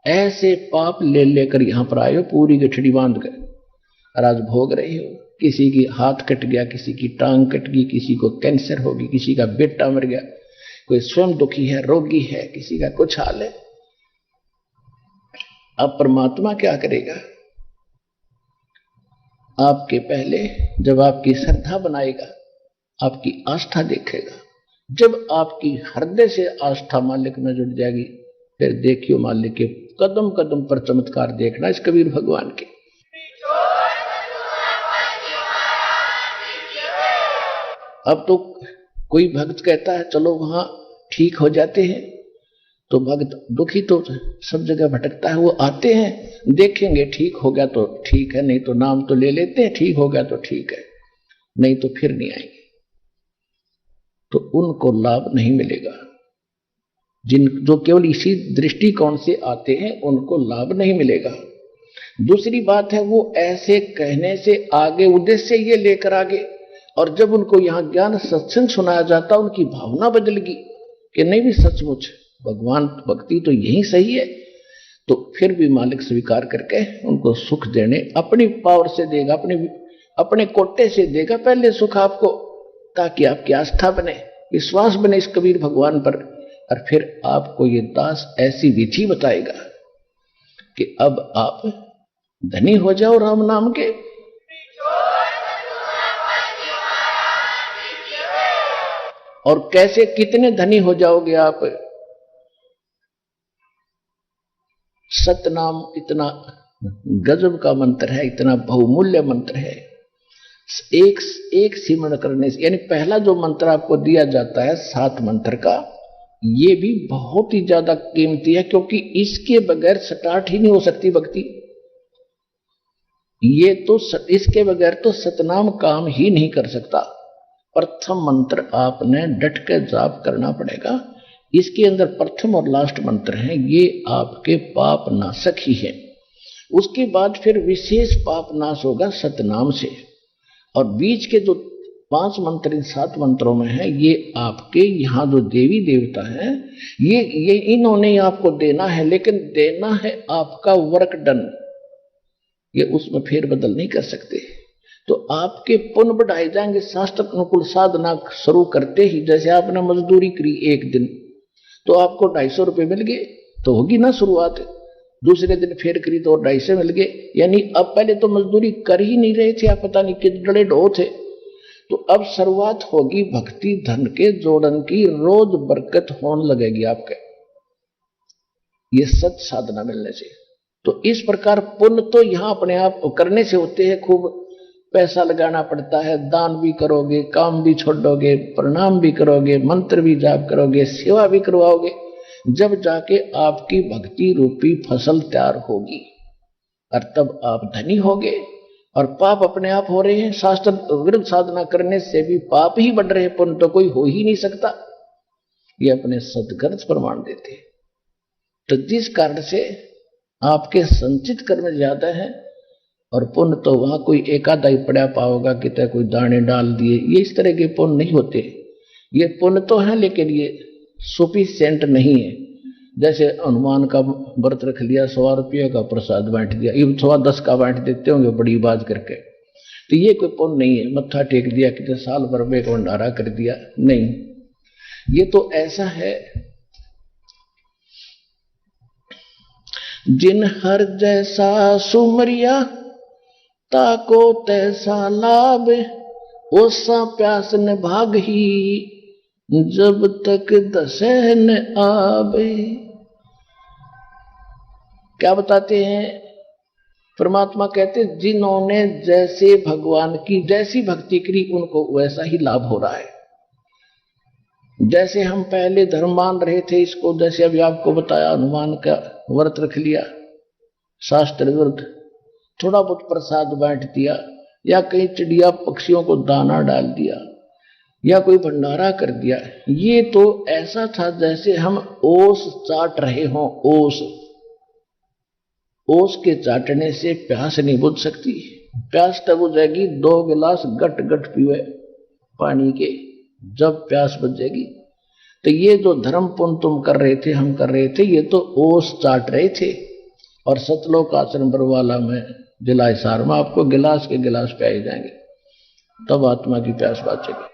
ऐसे पाप ले लेकर यहां पर आए हो, पूरी गठड़ी बांध कर, और आज भोग रहे हो। किसी की हाथ कट गया, किसी की टांग कट गई, किसी को कैंसर हो गई, किसी का बेटा मर गया, कोई स्वयं दुखी है, रोगी है, किसी का कुछ हाल है। अब परमात्मा क्या करेगा? आपके पहले जब आपकी श्रद्धा बनाएगा, आपकी आस्था देखेगा। जब आपकी हृदय से आस्था मालिक में जुड़ जाएगी, फिर देखियो मालिक के कदम कदम पर चमत्कार देखना इस कबीर भगवान के। अब तो कोई भक्त कहता है चलो वहां ठीक हो जाते हैं, तो भक्त दुखी तो सब जगह भटकता है, वो आते हैं, देखेंगे ठीक हो गया तो ठीक है, नहीं तो नाम तो ले लेते हैं, ठीक हो गया तो ठीक है, नहीं तो फिर नहीं आएंगे। तो उनको लाभ नहीं मिलेगा। जो केवल इसी दृष्टिकोण से आते हैं उनको लाभ नहीं मिलेगा। दूसरी बात है, वो ऐसे कहने से आगे उद्देश्य ये लेकर आगे, और जब उनको यहां ज्ञान सत्संग सुनाया जाता उनकी भावना बदल गई कि नहीं भी सचमुच भगवान भक्ति तो यही सही है, तो फिर भी मालिक स्वीकार करके उनको सुख देने अपनी पावर से देगा, अपने कोटे से देगा पहले सुख आपको, ताकि आपकी आस्था बने, विश्वास बने इस कबीर भगवान पर। और फिर आपको ये दास ऐसी विधि बताएगा कि अब आप धनी हो जाओ राम नाम के। और कैसे, कितने धनी हो जाओगे आप? सतनाम इतना गजब का मंत्र है, इतना बहुमूल्य मंत्र है। एक सिमरण करने से, यानी पहला जो मंत्र आपको दिया जाता है 7 मंत्र का, ये भी बहुत ही ज्यादा कीमती है, क्योंकि इसके बगैर स्टार्ट ही नहीं हो सकती भक्ति। ये तो इसके बगैर तो सतनाम काम ही नहीं कर सकता। प्रथम मंत्र आपने डट के जाप करना पड़ेगा। इसके अंदर प्रथम और लास्ट मंत्र हैं, ये आपके पाप नाशक ही है। उसके बाद फिर विशेष पाप नाश होगा सतनाम से। और बीच के जो 5 मंत्र इन 7 मंत्रों में है, ये आपके यहाँ जो देवी देवता हैं, ये इन्होंने आपको देना है, लेकिन देना है आपका वर्क डन, ये उसमें फेरबदल नहीं कर सकते। तो आपके पुण्य बढ़ाए जाएंगे। शास्त्र अनुकूल साधना शुरू करते ही, जैसे आपने मजदूरी करी एक दिन, तो आपको 250 रुपये मिल गए, तो होगी ना शुरुआत। दूसरे दिन फिर करी तो 250 मिल गए, यानी अब पहले तो मजदूरी कर ही नहीं रहे थे आप, पता नहीं कितने ढो थे। तो अब शुरुआत होगी भक्ति धन के जोड़न की, रोज बरकत होने लगेगी आपके, ये सच साधना मिलने से। तो इस प्रकार पुण्य तो यहां अपने आप करने से होते हैं, खूब पैसा लगाना पड़ता है, दान भी करोगे, काम भी छोड़ोगे, प्रणाम भी करोगे, मंत्र भी जाप करोगे, सेवा भी करवाओगे, जब जाके आपकी भक्ति रूपी फसल तैयार होगी, और तब आप धनी होगे। और पाप अपने आप हो रहे हैं, शास्त्र विरुद्ध साधना करने से भी पाप ही बढ़ रहे हैं, पुण्य तो कोई हो ही नहीं सकता, ये अपने सदग्रंथ प्रमाण देते हैं। तो जिस कारण से आपके संचित कर्म ज्यादा है, और पुण्य तो वहां कोई एकादा ही पड़ा पाओगा, कितने कोई दाने डाल दिए, ये इस तरह के पुण्य नहीं होते। ये पुण्य तो है, लेकिन ये सफिशिएंट नहीं है। जैसे हनुमान का व्रत रख लिया, 100 रुपये का प्रसाद बांट दिया, ये 110 का बांट देते होंगे बड़ी बात करके, तो ये कोई पुण्य नहीं है। मत्था टेक दिया, कितने साल भर में एक भंडारा कर दिया, नहीं, ये तो ऐसा है। जिन हर जैसा सुमरिया ताको तैसा लाभ, ओसा प्यास न भाग ही जब तक दशे न आवे। क्या बताते हैं परमात्मा? कहते जिन्होंने जैसे भगवान की जैसी भक्ति करी, उनको वैसा ही लाभ हो रहा है। जैसे हम पहले धर्म मान रहे थे इसको, जैसे अभी आपको बताया, हनुमान का व्रत रख लिया, शास्त्र विरुद्ध, थोड़ा बहुत प्रसाद बांट दिया, या कई चिड़िया पक्षियों को दाना डाल दिया, या कोई भंडारा कर दिया, ये तो ऐसा था जैसे हम ओस चाट रहे हों। ओस के चाटने से प्यास नहीं बुझ सकती। प्यास तब बुझेगी 2 गिलास गट गट पीवे पानी के, जब प्यास बुझेगी। तो ये जो धर्म पुण्य तुम कर रहे थे, हम कर रहे थे, ये तो ओस चाट रहे थे। और सतलोक आश्रम बरवाला में जिला हिसार में आपको गिलास के गिलास पियाए जाएंगे, तब आत्मा की प्यास बाचेगी।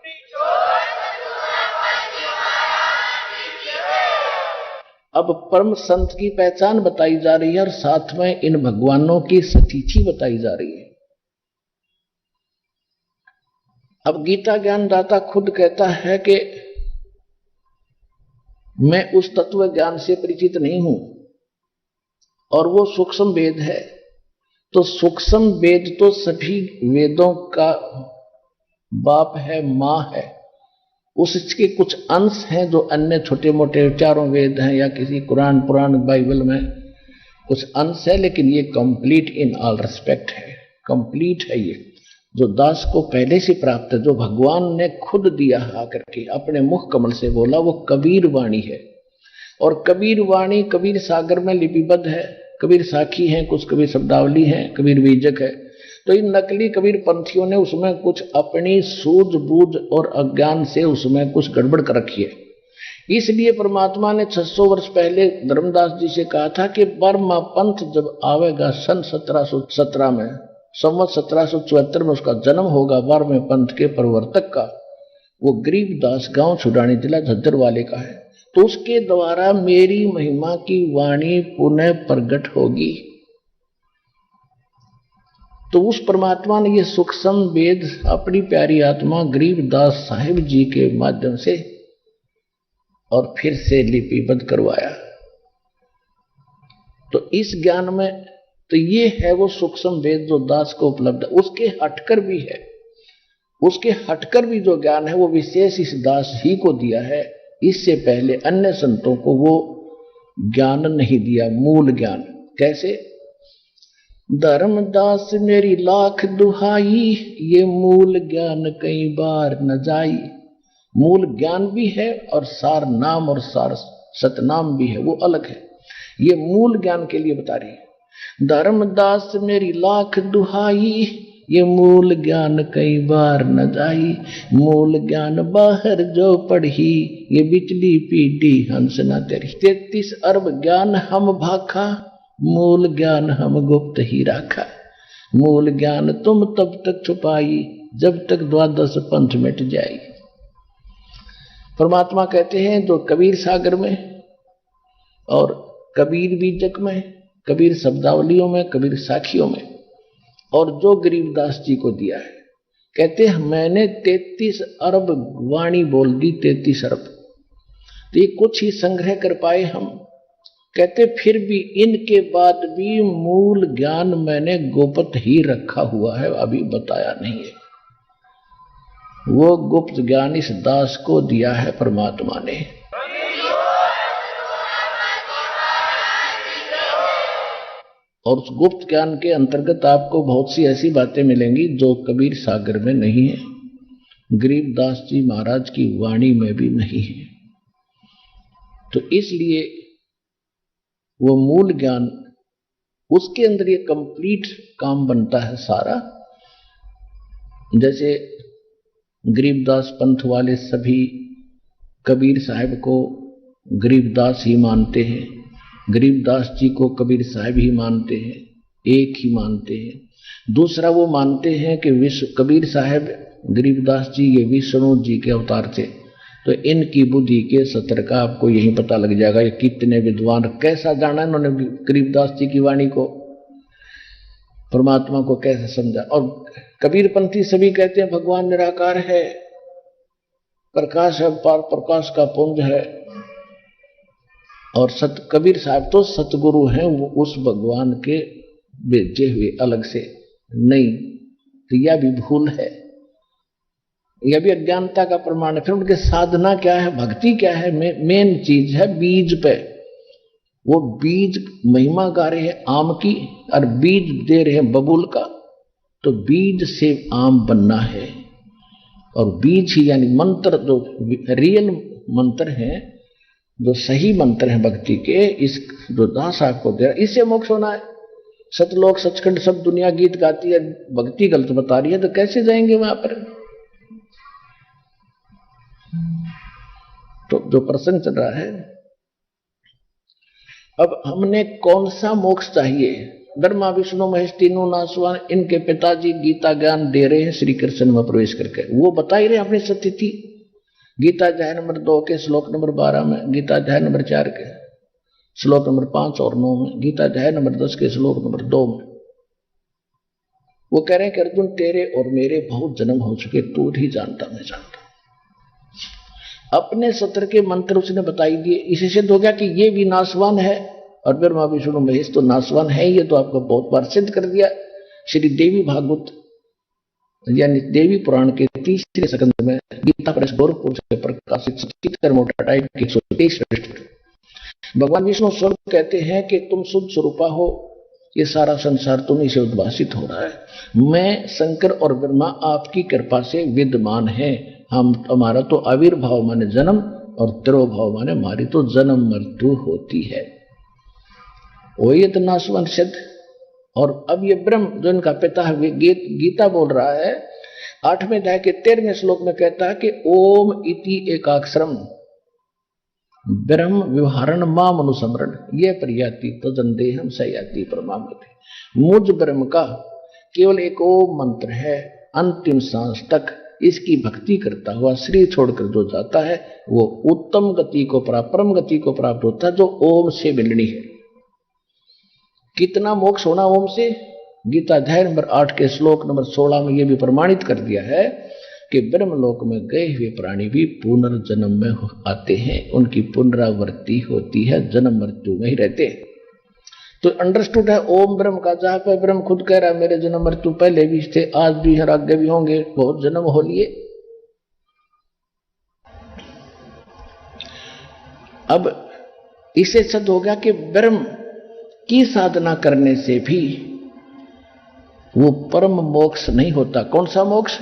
अब परम संत की पहचान बताई जा रही है और साथ में इन भगवानों की सतीथि बताई जा रही है। अब गीता ज्ञान दाता खुद कहता है कि मैं उस तत्व ज्ञान से परिचित नहीं हूं और वो सूक्ष्म वेद है। तो सूक्ष्म वेद तो सभी वेदों का बाप है, मां है। उसके कुछ अंश हैं जो अन्य छोटे मोटे चारों वेद हैं या किसी कुरान पुराण बाइबल में कुछ अंश है, लेकिन ये कंप्लीट इन ऑल रिस्पेक्ट है, कंप्लीट है। ये जो दास को पहले से प्राप्त है, जो भगवान ने खुद दिया आकर के अपने मुख कमल से बोला, वो कबीर वाणी है। और कबीर वाणी कबीर सागर में लिपिबद्ध है। कबीर साखी हैं, कुछ कबीर शब्दावली हैं, कबीर बीजक है। तो इन नकली कबीर पंथियों ने उसमें कुछ अपनी सूझबूझ और अज्ञान से उसमें कुछ गड़बड़ कर रखी है। इसलिए परमात्मा ने 600 वर्ष पहले धर्मदास जी से कहा था कि बर्मा पंथ जब आवेगा सन 1717 में, संवत 1774 में उसका जन्म होगा, बर्मे पंथ के प्रवर्तक का, वो गरीबदास गांव छुड़ानी जिला झज्जर वाले का है। तो उसके द्वारा मेरी महिमा की वाणी पुनः प्रकट होगी। तो उस परमात्मा ने ये सूक्ष्म वेद अपनी प्यारी आत्मा गरीबदास साहिब जी के माध्यम से और फिर से लिपिबद्ध करवाया। तो इस ज्ञान में तो ये है वो सूक्ष्म वेद जो दास को उपलब्ध है। उसके हटकर भी है, उसके हटकर भी जो ज्ञान है वो विशेष इस दास ही को दिया है। इससे पहले अन्य संतों को वो ज्ञान नहीं दिया, मूल ज्ञान। कैसे? धर्मदास मेरी लाख दुहाई, ये मूल ज्ञान कई बार न जाई। मूल ज्ञान भी है और सार नाम और सार सतनाम भी है, वो अलग है। ये मूल ज्ञान के लिए बता रही है। धर्मदास मेरी लाख दुहाई, ये मूल ज्ञान कई बार न जाई। मूल ज्ञान बाहर जो पढ़ी, ये बिचली पीढ़ी हंस न तेरी। 33 अरब ज्ञान हम भाखा, मूल ज्ञान हम गुप्त ही राखा। मूल ज्ञान तुम तब तक छुपाई, जब तक द्वादश पंथ मिट जाई। परमात्मा कहते हैं जो कबीर सागर में और कबीर बीजक में, कबीर शब्दावलियों में, कबीर साखियों में, और जो गरीबदास जी को दिया है, कहते हैं मैंने 33 अरब वाणी बोल दी, 33 अरब। तो ये कुछ ही संग्रह कर पाए हम। कहते फिर भी इनके बाद भी मूल ज्ञान मैंने गुप्त ही रखा हुआ है, अभी बताया नहीं है। वो गुप्त ज्ञान इस दास को दिया है परमात्मा ने। और उस गुप्त ज्ञान के अंतर्गत आपको बहुत सी ऐसी बातें मिलेंगी जो कबीर सागर में नहीं है, गरीबदास जी महाराज की वाणी में भी नहीं है। तो इसलिए वो मूल ज्ञान, उसके अंदर ये कंप्लीट काम बनता है सारा। जैसे गरीबदास पंथ वाले सभी कबीर साहब को गरीबदास ही मानते हैं, गरीबदास जी को कबीर साहब ही मानते हैं, एक ही मानते हैं। दूसरा वो मानते हैं कि विश्व कबीर साहब गरीबदास जी ये विष्णु जी के अवतार थे। तो इनकी बुद्धि के सतर का आपको यही पता लग जाएगा ये कितने विद्वान, कैसा जाना इन्होंने गरीबदास जी की वाणी को, परमात्मा को कैसे समझा। और कबीरपंथी सभी कहते हैं भगवान निराकार है, प्रकाश है, पार प्रकाश का पुंज है। और कबीर साहब तो सतगुरु हैं, वो उस भगवान के भेजे हुए अलग से नहीं। तो यह भी भूल है, यह भी अज्ञानता का प्रमाण है। फिर उनके साधना क्या है, भक्ति क्या है, मेन चीज है बीज पे। वो बीज महिमा गा रहे हैं आम की और बीज दे रहे हैं बबूल का। तो बीज से आम बनना है और बीज ही यानी मंत्र, जो रियल मंत्र है, जो सही मंत्र है भक्ति के, इस जो दास आपको दे रहा, इससे मोक्ष होना है। सतलोक सचखंड सब दुनिया गीत गाती है, भक्ति गलत बता रही है, तो कैसे जाएंगे वहां पर। तो जो प्रसंग चल रहा है, अब हमने कौन सा मोक्ष चाहिए? ब्रह्मा विष्णु महेश तीनों नासवान, इनके पिताजी गीता ज्ञान दे रहे हैं श्री कृष्ण में प्रवेश करके, वो बता ही रहे अपनी स्थिति। गीता अध्याय नंबर 2 के श्लोक नंबर 12 में, गीता अध्याय नंबर 4 के श्लोक नंबर 5 और 9 में, गीता अध्याय नंबर 10 के श्लोक नंबर 2 में वो कह रहे हैं कि अर्जुन तेरे और मेरे बहुत जन्म हो चुके, तू ही जानता मैं जानता। अपने सत्र के मंत्र उसने बताई दिए। इसे सिद्ध हो गया कि ये भी नासवान है और ब्रह्मा विष्णु महेश तो नासवान है। ये तो आपको बहुत बार सिद्ध कर दिया। श्री देवी भागवत यानी देवी पुराण के 3 स्कंद में गीता प्रेस गोरखपुर से प्रकाशित मोटा टाइप के 123 भगवान विष्णु स्वयं कहते हैं कि तुम शुद्ध स्वरूपा हो, ये सारा संसार तुम्हीं से उद्भासित हो रहा है। मैं शंकर और ब्रह्मा आपकी कृपा से विद्यमान है। हमारा तो आविर्भाव माने जन्म और तिरोभाव माने हमारी तो जन्म मृत्यु होती है। वही तो नासवान सिद्ध। और अब ये ब्रह्म जो इनका पिता है गीता बोल रहा है 8वें अध्याय के 13वें श्लोक में कहता है कि ओम इति एकाक्षरम ब्रह्म व्यवहारण माम अनुसमरण ये प्रयाति तजंदेहम सयाति परमामति। मुझ ब्रह्म का केवल एक ओम मंत्र है, अंतिम सांस तक इसकी भक्ति करता हुआ शरीर छोड़कर जो जाता है वो उत्तम गति को प्राप्त, परम गति को प्राप्त होता है जो ओम से मिलनी है। कितना मोक्ष होना ओम से? गीता अध्याय नंबर 8 के श्लोक नंबर 16 में यह भी प्रमाणित कर दिया है कि ब्रह्मलोक में गए हुए प्राणी भी पुनर्जन्म में आते हैं, उनकी पुनरावृत्ति होती है, जन्म मृत्यु में ही रहते हैं। तो अंडरस्टूड है ओम ब्रह्म का जाप है। ब्रह्म खुद कह रहा है मेरे जन्म मृत्यु पहले भी थे, आज भी हर आगे भी होंगे, बहुत जन्म हो लिए। अब इसे सिद्ध हो गया कि ब्रह्म की साधना करने से भी वो परम मोक्ष नहीं होता। कौन सा मोक्ष?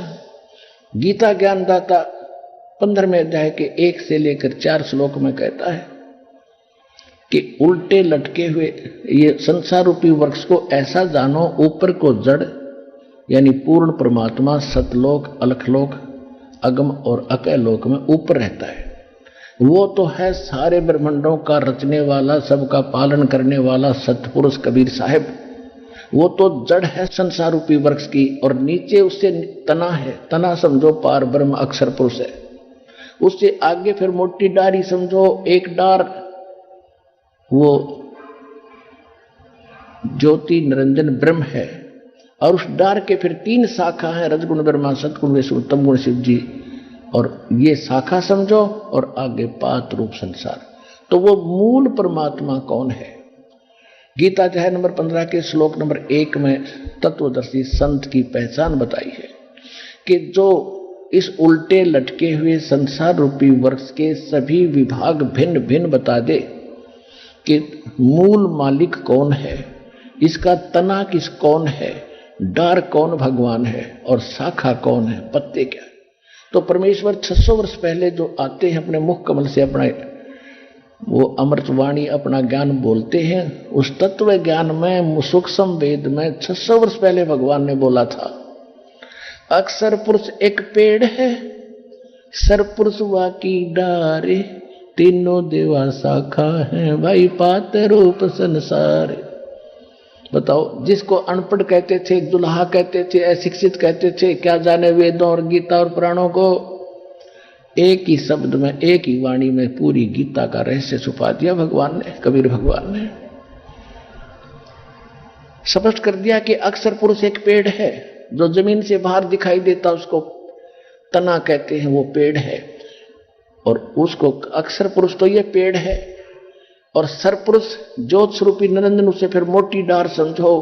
गीता ज्ञानदाता 15वें अध्याय के 1 से लेकर 4 श्लोक में कहता है कि उल्टे लटके हुए ये संसार रूपी वृक्ष को ऐसा जानो, ऊपर को जड़ यानी पूर्ण परमात्मा सतलोक अलखलोक अगम और अकय लोक में ऊपर रहता है। वो तो है सारे ब्रह्मांडों का रचने वाला, सबका पालन करने वाला सतपुरुष कबीर साहिब। वो तो जड़ है संसार रूपी वृक्ष की और नीचे उससे तना है। तना समझो पार ब्रह्म अक्षर पुरुष है। उससे आगे फिर मोटी डारी समझो, एक डार वो ज्योति निरंजन ब्रह्म है और उस डार के फिर 3 शाखा है, रजगुण ब्रह्मा सतगुण विष्णु तम गुण शिव जी। और ये शाखा समझो और आगे पात रूप संसार। तो वो मूल परमात्मा कौन है? गीता अध्याय नंबर 15 के श्लोक नंबर 1 में तत्वदर्शी संत की पहचान बताई है कि जो इस उल्टे लटके हुए संसार रूपी वृक्ष के सभी विभाग भिन्न भिन्न बता दे कि मूल मालिक कौन है, इसका तना किस कौन है, डार कौन भगवान है और शाखा कौन है, पत्ते क्या है। तो परमेश्वर 600 वर्ष पहले जो आते हैं अपने मुख कमल से अपना वो अमृतवाणी अपना ज्ञान बोलते हैं, उस तत्व ज्ञान में सूक्ष्म वेद में 600 वर्ष पहले भगवान ने बोला था अक्षर पुरुष एक पेड़ है, सरपुरुष वाकी डारे, तीनों देवा शाखा है, भाई पात रूप संसार। बताओ, जिसको अनपढ़ कहते थे, दुल्हा कहते थे, अशिक्षित कहते थे, क्या जाने वेदों और गीता और पुराणों को, एक ही शब्द में एक ही वाणी में पूरी गीता का रहस्य छुपा दिया भगवान ने, कबीर भगवान ने स्पष्ट कर दिया कि अक्षर पुरुष एक पेड़ है जो जमीन से बाहर दिखाई देता, उसको तना कहते हैं, वो पेड़ है। और उसको अक्षर पुरुष तो ये पेड़ है और सरपुरुष ज्योत स्वरूपी निरंजन, उसे फिर मोटी डार समझो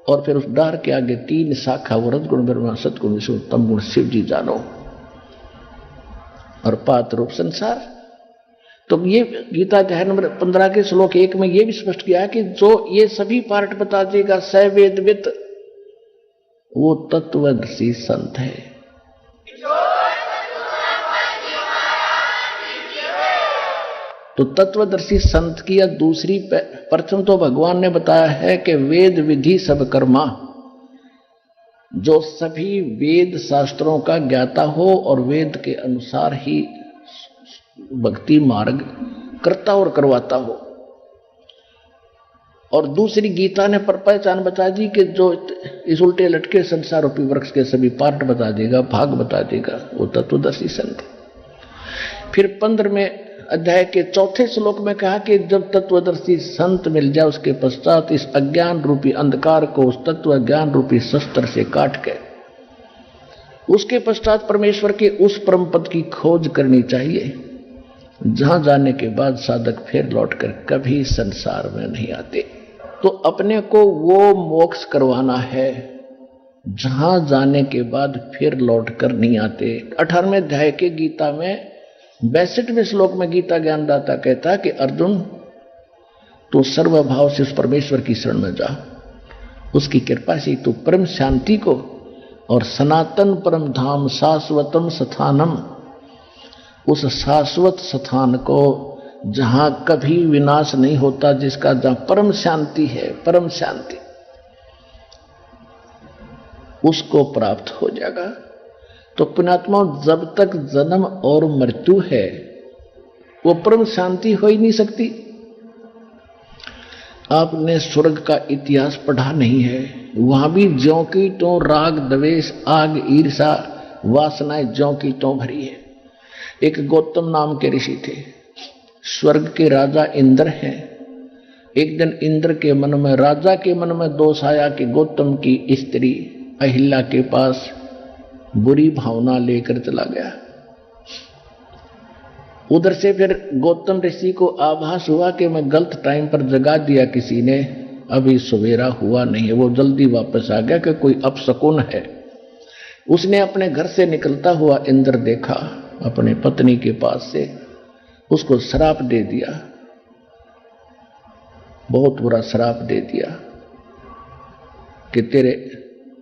और फिर उस डार के आगे 3 शाखा, वो रजगुण ब्रह्मा सतगुण विष्णु तम गुण शिव जी जानो और पात रूप संसार। तो ये गीता अध्याय नंबर 15 के श्लोक 1 में ये भी स्पष्ट किया है कि जो ये सभी पार्ट बता देगा सवेदवित, वो तत्वदर्शी संत है। तो तत्वदर्शी संत की या दूसरी प्रथम तो भगवान ने बताया है कि वेद विधि सब कर्मा, जो सभी वेद शास्त्रों का ज्ञाता हो और वेद के अनुसार ही भक्ति मार्ग करता और करवाता हो। और दूसरी गीता ने पर पहचान बता दी कि जो इस उल्टे लटके संसार रूपी वृक्ष के सभी पार्ट बता देगा, भाग बता देगा, वो तत्वदर्शी संत। फिर 15वें अध्याय के 4 श्लोक में कहा कि जब तत्वदर्शी संत मिल जाए उसके पश्चात इस अज्ञान रूपी अंधकार को उस तत्व ज्ञान रूपी शस्त्र से काट के उसके पश्चात परमेश्वर के उस परम पद की खोज करनी चाहिए, जहां जाने के बाद साधक फिर लौटकर कभी संसार में नहीं आते। तो अपने को वो मोक्ष करवाना है जहां जाने के बाद फिर लौटकर नहीं आते। 18वें अध्याय के गीता में 62वें श्लोक में गीता ज्ञानदाता कहता है कि अर्जुन तू सर्वभाव से उस परमेश्वर की शरण में जा, उसकी कृपा से तू परम शांति को और सनातन परम धाम शाश्वतम स्थानम, उस शाश्वत स्थान को जहां कभी विनाश नहीं होता, जिसका जहां परम शांति है, परम शांति, उसको प्राप्त हो जाएगा। तो पुण्यात्मा जब तक जन्म और मृत्यु है वो परम शांति हो ही नहीं सकती। आपने स्वर्ग का इतिहास पढ़ा नहीं है, वहां भी ज्यों की तो राग द्वेष आग ईर्षा वासनाएं ज्यों की तो भरी है। एक गौतम नाम के ऋषि थे, स्वर्ग के राजा इंद्र हैं। एक दिन इंद्र के मन में, राजा के मन में दोष आया कि गौतम की स्त्री अहिल्या के पास बुरी भावना लेकर चला गया। उधर से फिर गौतम ऋषि को आभास हुआ कि मैं गलत टाइम पर जगा दिया किसी ने, अभी सवेरा हुआ नहीं है। वो जल्दी वापस आ गया कि कोई अपशकुन है। उसने अपने घर से निकलता हुआ इंद्र देखा, अपने पत्नी के पास से उसको श्राप दे दिया, बहुत बुरा श्राप दे दिया कि तेरे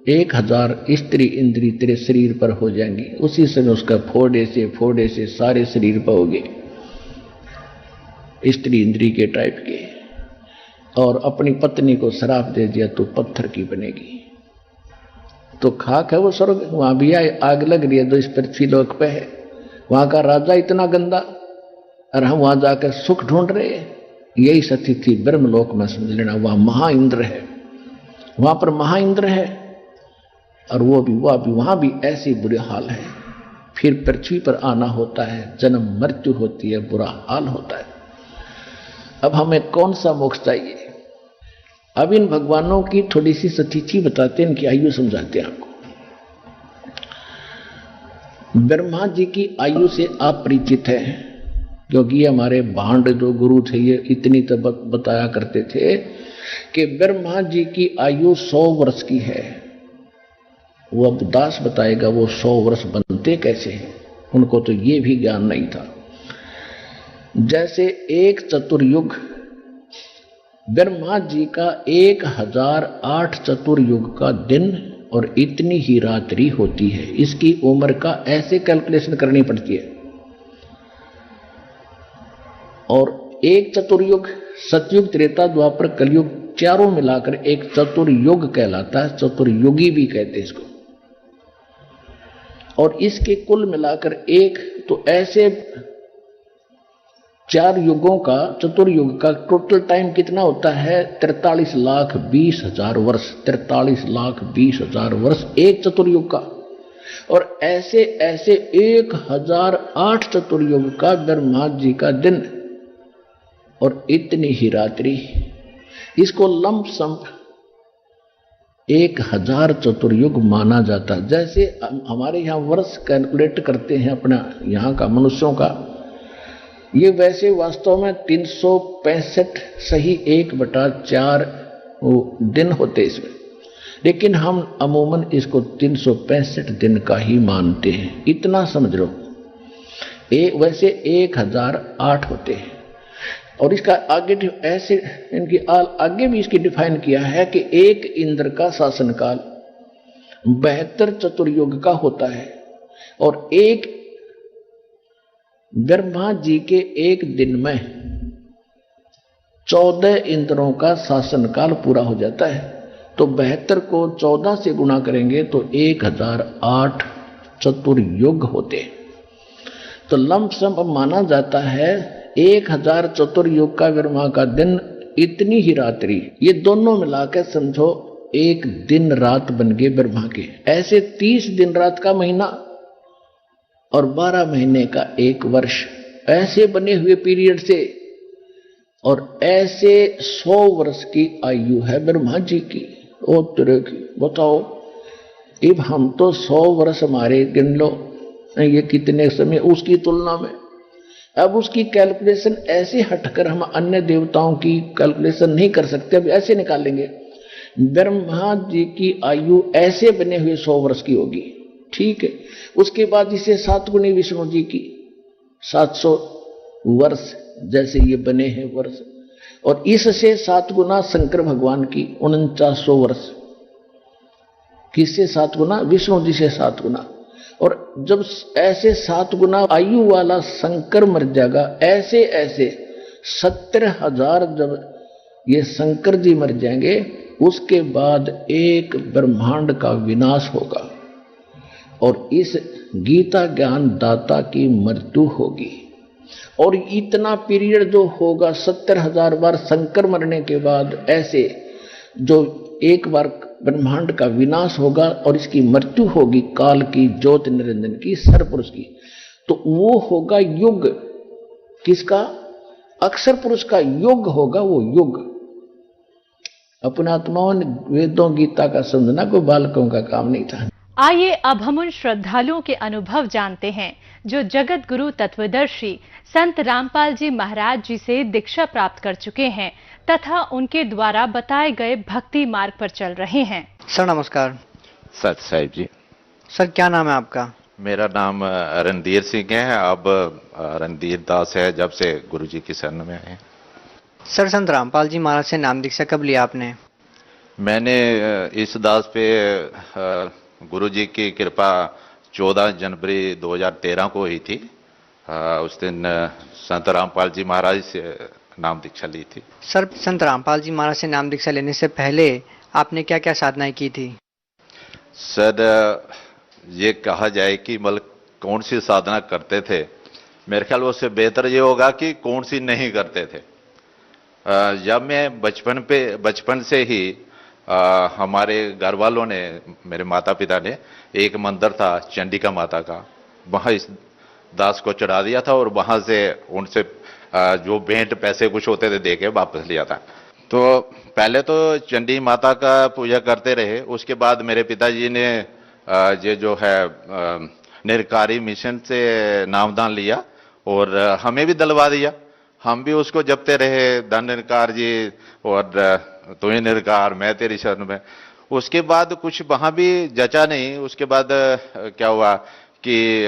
1000 स्त्री इंद्री तेरे शरीर पर हो जाएंगी। उसी समय उसका फोड़े से सारे शरीर पर हो गए, स्त्री इंद्री के टाइप के, और अपनी पत्नी को श्राप दे दिया तू पत्थर की बनेगी। तो खाक है वो स्वर्ग, वहां भी आग लग रही है जो इस पृथ्वी लोक पे है। वहां का राजा इतना गंदा और हम वहां जाकर सुख ढूंढ रहे हैं। यही सती थी ब्रह्मलोक में, समझ लेना। वहां महाइंद्र है, वहां पर महाइंद्र है, और वो भी वहां भी ऐसी बुरे हाल है। फिर पृथ्वी पर आना होता है, जन्म मृत्यु होती है, बुरा हाल होता है। अब हमें कौन सा मोक्ष चाहिए? अब इन भगवानों की थोड़ी सी सतीथि बताते हैं, इनकी आयु समझाते हैं आपको। ब्रह्मा जी की आयु से आप परिचित हैं, क्योंकि ये हमारे भांड जो गुरु थे ये इतनी तो बताया करते थे कि ब्रह्मा जी की आयु 100 वर्ष की है। वो अब दास बताएगा वो 100 वर्ष बनते कैसे हैं, उनको तो ये भी ज्ञान नहीं था। जैसे एक चतुर्युग, ब्रह्मा जी का 1008 चतुर्युग का दिन और इतनी ही रात्रि होती है। इसकी उम्र का ऐसे कैलकुलेशन करनी पड़ती है। और एक चतुर्युग, सतयुग, त्रेता, द्वापर, कलयुग, चारों मिलाकर एक चतुर्युग कहलाता है। चतुर्युगी भी कहते हैं इसको। और इसके कुल मिलाकर एक, तो ऐसे 4 युगों का, चतुर्युग का टोटल टाइम कितना होता है? 43,20,000 वर्ष। 43,20,000 वर्ष एक चतुर्युग का। और ऐसे ऐसे 1008 चतुर्युग का ब्रह्मा जी का दिन और इतनी ही रात्रि। इसको लंप सम 1000 चतुर्युग माना जाता है। जैसे हमारे यहाँ वर्ष कैलकुलेट करते हैं अपना यहाँ का मनुष्यों का, ये वैसे वास्तव में 365 सही 1/4 दिन होते इसमें, लेकिन हम अमूमन इसको 365 दिन का ही मानते हैं। इतना समझ लो। वैसे 1008 होते हैं। और इसका आगे ऐसे इनकी आगे भी इसकी डिफाइन किया है कि एक इंद्र का शासनकाल 72 चतुर्युग का होता है, और एक ब्रह्मा जी के एक दिन में 14 इंद्रों का शासनकाल पूरा हो जाता है। तो 72 को 14 से गुणा करेंगे तो 1008 चतुर्युग होते। तो लंपसम अब माना जाता है 1000 चतुर्युग का ब्रह्मा का दिन इतनी ही रात्रि, ये दोनों मिलाकर समझो एक दिन रात बन गए ब्रह्मा के। ऐसे 30 दिन रात का महीना और 12 महीने का एक वर्ष, ऐसे बने हुए पीरियड से, और ऐसे 100 वर्ष की आयु है ब्रह्मा जी की। ओ तेरे की बताओ, अब हम तो 100 वर्ष हमारे गिन लो, ये कितने समय उसकी तुलना में। अब उसकी कैलकुलेशन ऐसे हटकर हम अन्य देवताओं की कैलकुलेशन नहीं कर सकते, अब ऐसे निकालेंगे। ब्रह्मा जी की आयु ऐसे बने हुए 100 वर्ष की होगी, ठीक है। उसके बाद इसे 7 गुनी विष्णु जी की 700 वर्ष जैसे ये बने हैं वर्ष, और इससे 7 गुना शंकर भगवान की 4900 वर्ष। किससे 7 गुना? विष्णु जी से 7 गुना। और जब ऐसे 7 गुना आयु वाला शंकर मर जाएगा, ऐसे ऐसे 70,000 जब ये शंकर जी मर जाएंगे, उसके बाद एक ब्रह्मांड का विनाश होगा और इस गीता ज्ञान दाता की मृत्यु होगी। और इतना पीरियड जो होगा 70,000 बार शंकर मरने के बाद, ऐसे जो एक बार ब्रह्मांड का विनाश होगा और इसकी मृत्यु होगी काल की, ज्योति निरंजन की, सरपुरुष की, तो वो होगा युग। किसका? अक्षर पुरुष का युग होगा वो युग। अपने आत्माओं ने वेदों गीता का समझना कोई बालकों का काम नहीं था। आइए अब हम उन श्रद्धालुओं के अनुभव जानते हैं जो जगत गुरु तत्वदर्शी संत रामपाल जी महाराज जी से दीक्षा प्राप्त कर चुके हैं तथा उनके द्वारा बताए गए भक्ति मार्ग पर चल रहे हैं। सर नमस्कार। सत साहिब जी। सर क्या नाम है आपका? मेरा नाम रणधीर सिंह है, अब रणधीर दास है, जब से गुरु जी की शरण में आए। सर संत रामपाल जी महाराज से नाम दीक्षा कब लिया आपने? मैंने इस दास पे गुरु जी की कृपा 14 जनवरी 2013 को हुई थी। उस दिन संत रामपाल जी महाराज से नाम दीक्षा ली थी। सर संत रामपाल जी महाराज से नाम दीक्षा लेने से पहले आपने क्या क्या साधनाएं की थी? सर ये कहा जाए कि मतलब कौन सी साधना करते थे, मेरे ख्याल उससे बेहतर ये होगा कि कौन सी नहीं करते थे। जब मैं बचपन से ही हमारे घर वालों ने, मेरे माता पिता ने, एक मंदिर था चंडिका माता का, वहाँ इस दास को चढ़ा दिया था और वहाँ से उनसे जो भेंट पैसे कुछ होते थे दे के वापस लिया था। तो पहले तो चंडी माता का पूजा करते रहे, उसके बाद मेरे पिताजी ने ये जो है निरकारी मिशन से नामदान लिया और हमें भी दिलवा दिया। हम भी उसको जपते रहे, धन निरकार जी और तुम्हें निरकार, मैं तेरी शरण में। उसके बाद कुछ वहां भी जचा नहीं। उसके बाद क्या हुआ कि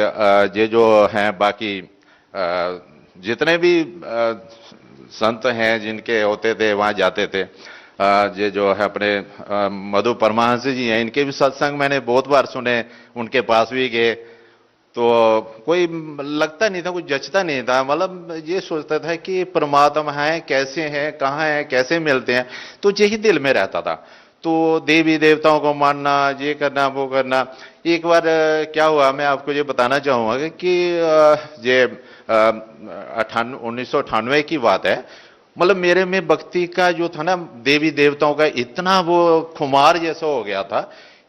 ये जो हैं बाकी जितने भी संत हैं जिनके होते थे वहां जाते थे, ये जो है अपने मधु परमहंस जी हैं, इनके भी सत्संग मैंने बहुत बार सुने, उनके पास भी गए, तो कोई लगता नहीं था, कुछ जचता नहीं था। मतलब ये सोचता था कि परमात्मा है, कैसे हैं, कहाँ हैं, कैसे मिलते हैं, तो यही दिल में रहता था। तो देवी देवताओं को मानना, ये करना वो करना। एक बार क्या हुआ मैं आपको ये बताना चाहूंगा कि ये 1998 की बात है। मतलब मेरे में भक्ति का जो था ना, देवी देवताओं का इतना वो खुमार जैसा हो गया था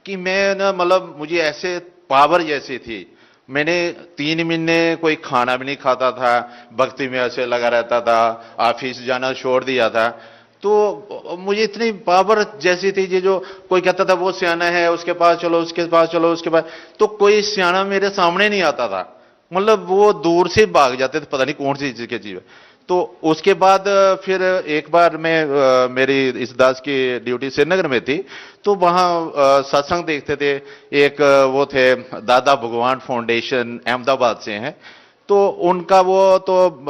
कि मैं ना, मतलब मुझे ऐसे पावर जैसी थी। मैंने 3 महीने कोई खाना भी नहीं खाता था, भक्ति में ऐसे लगा रहता था, ऑफिस जाना छोड़ दिया था। तो मुझे इतनी पावर जैसी थी, ये जो कोई कहता था वो सियाना है, उसके पास चलो, उसके पास चलो, उसके पास, तो कोई सियाना मेरे सामने नहीं आता था। मतलब वो दूर से भाग जाते थे, पता नहीं कौन सी चीज की चीज। तो उसके बाद फिर एक बार मैं मेरी इस दास की ड्यूटी श्रीनगर में थी, तो वहां सत्संग देखते थे। एक वो थे दादा भगवान फाउंडेशन, अहमदाबाद से हैं, तो उनका वो तो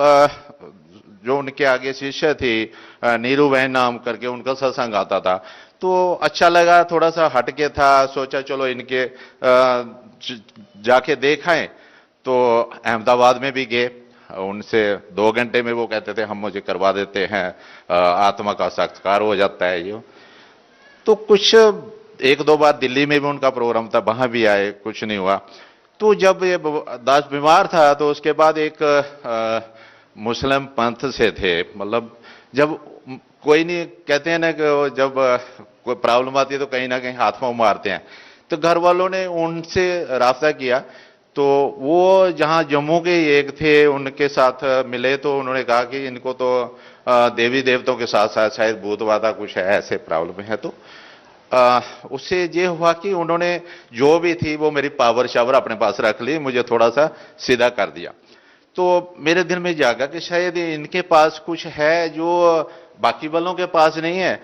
जो उनके आगे शिष्य थी नीरू बहन नाम करके, उनका सत्संग आता था। तो अच्छा लगा, थोड़ा सा हटके था, सोचा चलो इनके जाके देखाएं। तो अहमदाबाद में भी गए, उनसे 2 घंटे में वो कहते थे हम मुझे करवा देते हैं, आत्मा का साक्षात्कार हो जाता है ये। तो कुछ 1-2 बार दिल्ली में भी उनका प्रोग्राम था, वहां भी आए, कुछ नहीं हुआ। तो जब ये दास बीमार था, तो उसके बाद एक मुस्लिम पंथ से थे, मतलब जब कोई नहीं, कहते हैं ना कि जब कोई प्रॉब्लम आती है तो कहीं ना कहीं हाथ पांव मारते हैं। तो घर वालों ने उनसे रास्ता किया, तो वो जहां जम्मू के एक थे उनके साथ मिले, तो उन्होंने कहा कि इनको तो देवी देवताओं के साथ साथ शायद भूत बाधा कुछ है, ऐसे प्रॉब्लम है। तो उससे ये हुआ कि उन्होंने जो भी थी वो मेरी पावर शावर अपने पास रख ली, मुझे थोड़ा सा सीधा कर दिया। तो मेरे दिल में जागा कि शायद इनके पास कुछ है जो बाकी वालों के पास नहीं है।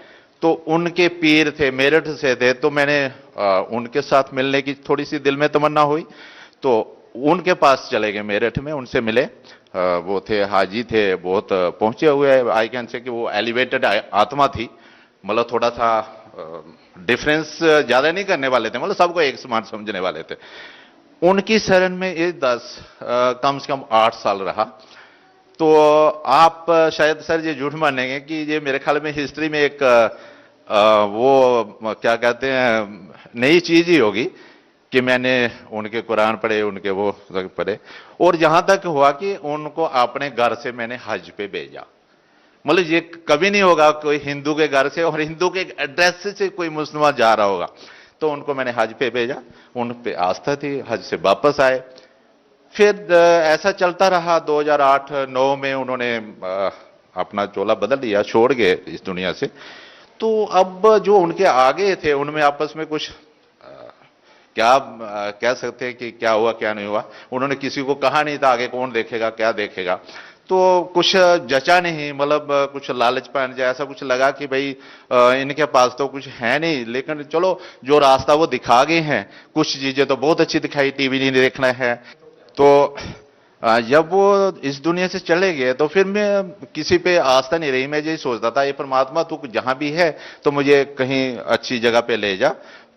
तो उनके पीर थे, मेरठ से थे, तो मैंने उनके साथ मिलने की थोड़ी सी दिल में तमन्ना हुई, तो उनके पास चले गए मेरठ में, उनसे मिले। वो थे हाजी थे, बहुत पहुंचे हुए, आई कैन से कि वो एलिवेटेड आत्मा थी, मतलब थोड़ा सा डिफरेंस ज्यादा नहीं करने वाले थे, मतलब सबको एक समान समझने वाले थे। उनकी शरण में ये 10 कम से कम 8 साल रहा। तो आप शायद सर ये झूठ मानेंगे कि ये मेरे ख्याल में हिस्ट्री में एक वो क्या कहते हैं नई चीज ही होगी कि मैंने उनके कुरान पढ़े, उनके वो पढ़े, और जहां तक हुआ कि उनको अपने घर से मैंने हज पे भेजा। मतलब ये कभी नहीं होगा कोई हिंदू के घर से और हिंदू के एड्रेस से कोई मुसलमान जा रहा होगा। तो उनको मैंने हज पे भेजा, उन पे आस्था थी, हज से वापस आए। फिर ऐसा चलता रहा। 2008-9 में उन्होंने अपना चोला बदल लिया, छोड़ गए इस दुनिया से। तो अब जो उनके आगे थे उनमें आपस में कुछ क्या कह सकते हैं कि क्या हुआ क्या नहीं हुआ, उन्होंने किसी को कहा नहीं था आगे कौन देखेगा क्या देखेगा। तो कुछ जचा नहीं, मतलब कुछ लालचपन जैसा कुछ लगा कि भाई इनके पास तो कुछ है नहीं, लेकिन चलो जो रास्ता वो दिखा गए हैं, कुछ चीजें तो बहुत अच्छी दिखाई, टीवी नहीं देखना है। तो जब वो इस दुनिया से चले गए तो फिर मैं किसी पे आस्था नहीं रही। मैं यही सोचता था, ये परमात्मा तू जहां भी है तो मुझे कहीं अच्छी जगह पे ले जा,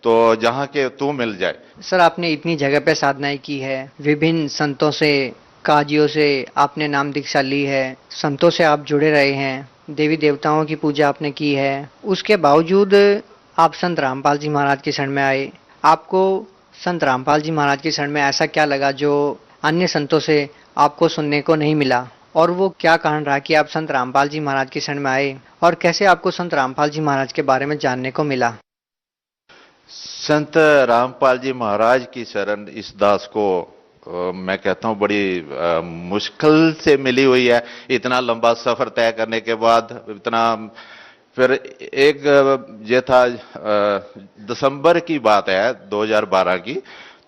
तो जहां के तू मिल जाए। सर, आपने इतनी जगह पे साधनाएं की है, विभिन्न संतों से, काजियों से आपने नाम दीक्षा ली है, संतों से आप जुड़े रहे हैं, देवी देवताओं की पूजा आपने की है, उसके बावजूद आप संत रामपाल जी महाराज की शरण में आए। आपको संत रामपाल जी महाराज की शरण में ऐसा क्या लगा जो अन्य संतों से आपको सुनने को नहीं मिला, और वो क्या कारण रहा कि आप संत रामपाल जी महाराज की शरण में आए, और कैसे आपको संत रामपाल जी महाराज के बारे में जानने को मिला? संत रामपाल जी महाराज की शरण इस दास को मैं कहता हूं बड़ी मुश्किल से मिली हुई है। इतना लंबा सफर तय करने के बाद, इतना फिर एक ये था दिसंबर की बात है 2012 की।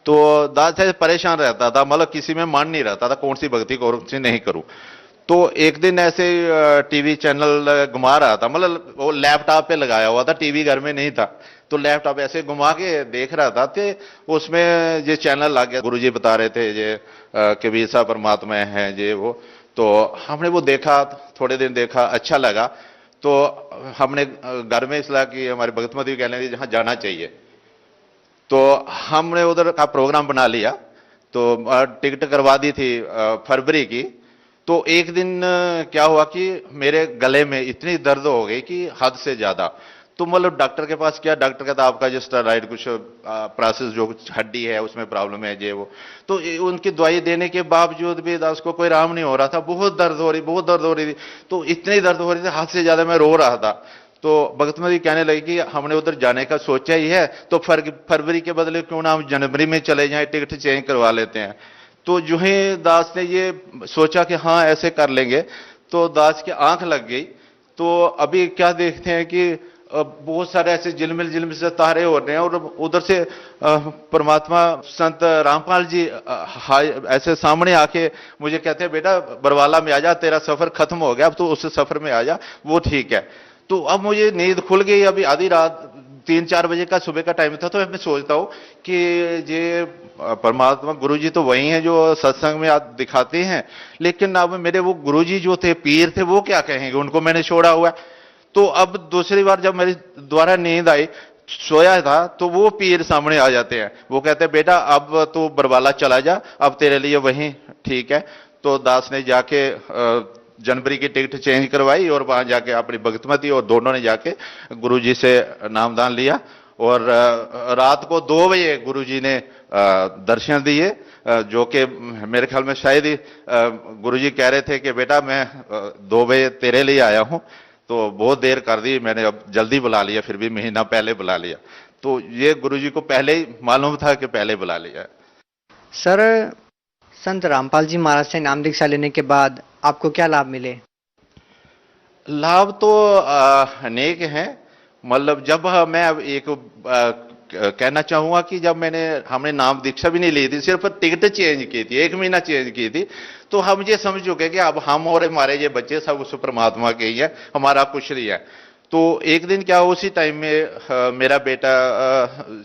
तो दास से परेशान रहता था, मतलब किसी में मन नहीं रहता था कौन सी भक्ति कौन सी नहीं करूं। तो एक दिन ऐसे टीवी चैनल घुमा रहा था, मतलब वो लैपटॉप पे लगाया हुआ था, टीवी घर में नहीं था, तो लैपटॉप ऐसे घुमा के देख रहा था। तो उसमें ये चैनल आ गया, गुरुजी बता रहे थे ये कबीर साहब परमात्मा है ये वो। तो हमने वो देखा, थोड़े दिन देखा, अच्छा लगा। तो हमने घर में इसलिए कि हमारे भगतमती कहने लगे जहां जाना चाहिए, तो हमने उधर का प्रोग्राम बना लिया। तो टिकट करवा दी थी फरवरी की। तो एक दिन क्या हुआ कि मेरे गले में इतनी दर्द हो गई कि हद से ज्यादा। तो मतलब डॉक्टर के पास किया, डॉक्टर कहता आपका जो स्टेरॉइड कुछ प्रोसेस जो कुछ हड्डी है उसमें प्रॉब्लम है ये वो। तो उनकी दवाई देने के बावजूद भी दास को कोई आराम नहीं हो रहा था, बहुत दर्द हो रही थी। तो इतनी दर्द हो रही थी, हद से ज्यादा मैं रो रहा था। तो भगतमती कहने लगी कि हमने उधर जाने का सोचा ही है, तो फरवरी के बदले क्यों ना हम जनवरी में चले जाएं, टिकट चेंज करवा लेते हैं। तो जो ही दास ने ये सोचा कि हाँ ऐसे कर लेंगे, तो दास की आंख लग गई। तो अभी क्या देखते हैं कि बहुत सारे ऐसे जिलमिल से तारे हो रहे हैं, और उधर से परमात्मा संत रामपाल जी ऐसे सामने आके मुझे कहते हैं बेटा बरवाला में आ जा, तेरा सफर खत्म हो गया, अब तू उस सफर में आ जा, वो ठीक है। तो अब मुझे नींद खुल गई। अभी आधी रात 3-4 बजे का सुबह का टाइम था। तो मैं सोचता हूँ कि ये परमात्मा गुरुजी तो वही हैं जो सत्संग में आप दिखाते हैं, लेकिन अब मेरे वो गुरुजी जो थे, पीर थे, वो क्या कहेंगे, उनको मैंने छोड़ा हुआ। तो अब दूसरी बार जब मेरी द्वारा नींद आई, सोया था, तो वो पीर सामने आ जाते हैं। वो कहते हैं बेटा अब तू बरवाला चला जा, अब तेरे लिए वही ठीक है। तो दास ने जाके जनवरी की टिकट चेंज करवाई और वहां जाके अपनी भगतमती और दोनों ने जाके गुरुजी से नामदान लिया। और रात को 2 बजे गुरुजी ने दर्शन दिए, जो कि मेरे ख्याल में शायद ही गुरुजी कह रहे थे कि बेटा मैं 2 बजे तेरे लिए आया हूं। तो बहुत देर कर दी मैंने, अब जल्दी बुला लिया, फिर भी महीना पहले बुला लिया। तो ये गुरुजी को पहले ही मालूम था कि पहले बुला लिया। सर, संत रामपाल जी महाराज से नाम दीक्षा लेने के बाद आपको क्या लाभ मिले? लाभ तो अनेक हैं। मतलब जब मैं अब एक कहना चाहूंगा कि जब हमने नाम दीक्षा भी नहीं ली थी, सिर्फ टिकट चेंज की थी, 1 महीना चेंज की थी, तो हम ये समझ चुके कि अब हम और हमारे ये बच्चे सब उस परमात्मा के ही है, हमारा कुछ नहीं है। तो एक दिन क्या, उसी टाइम में मेरा बेटा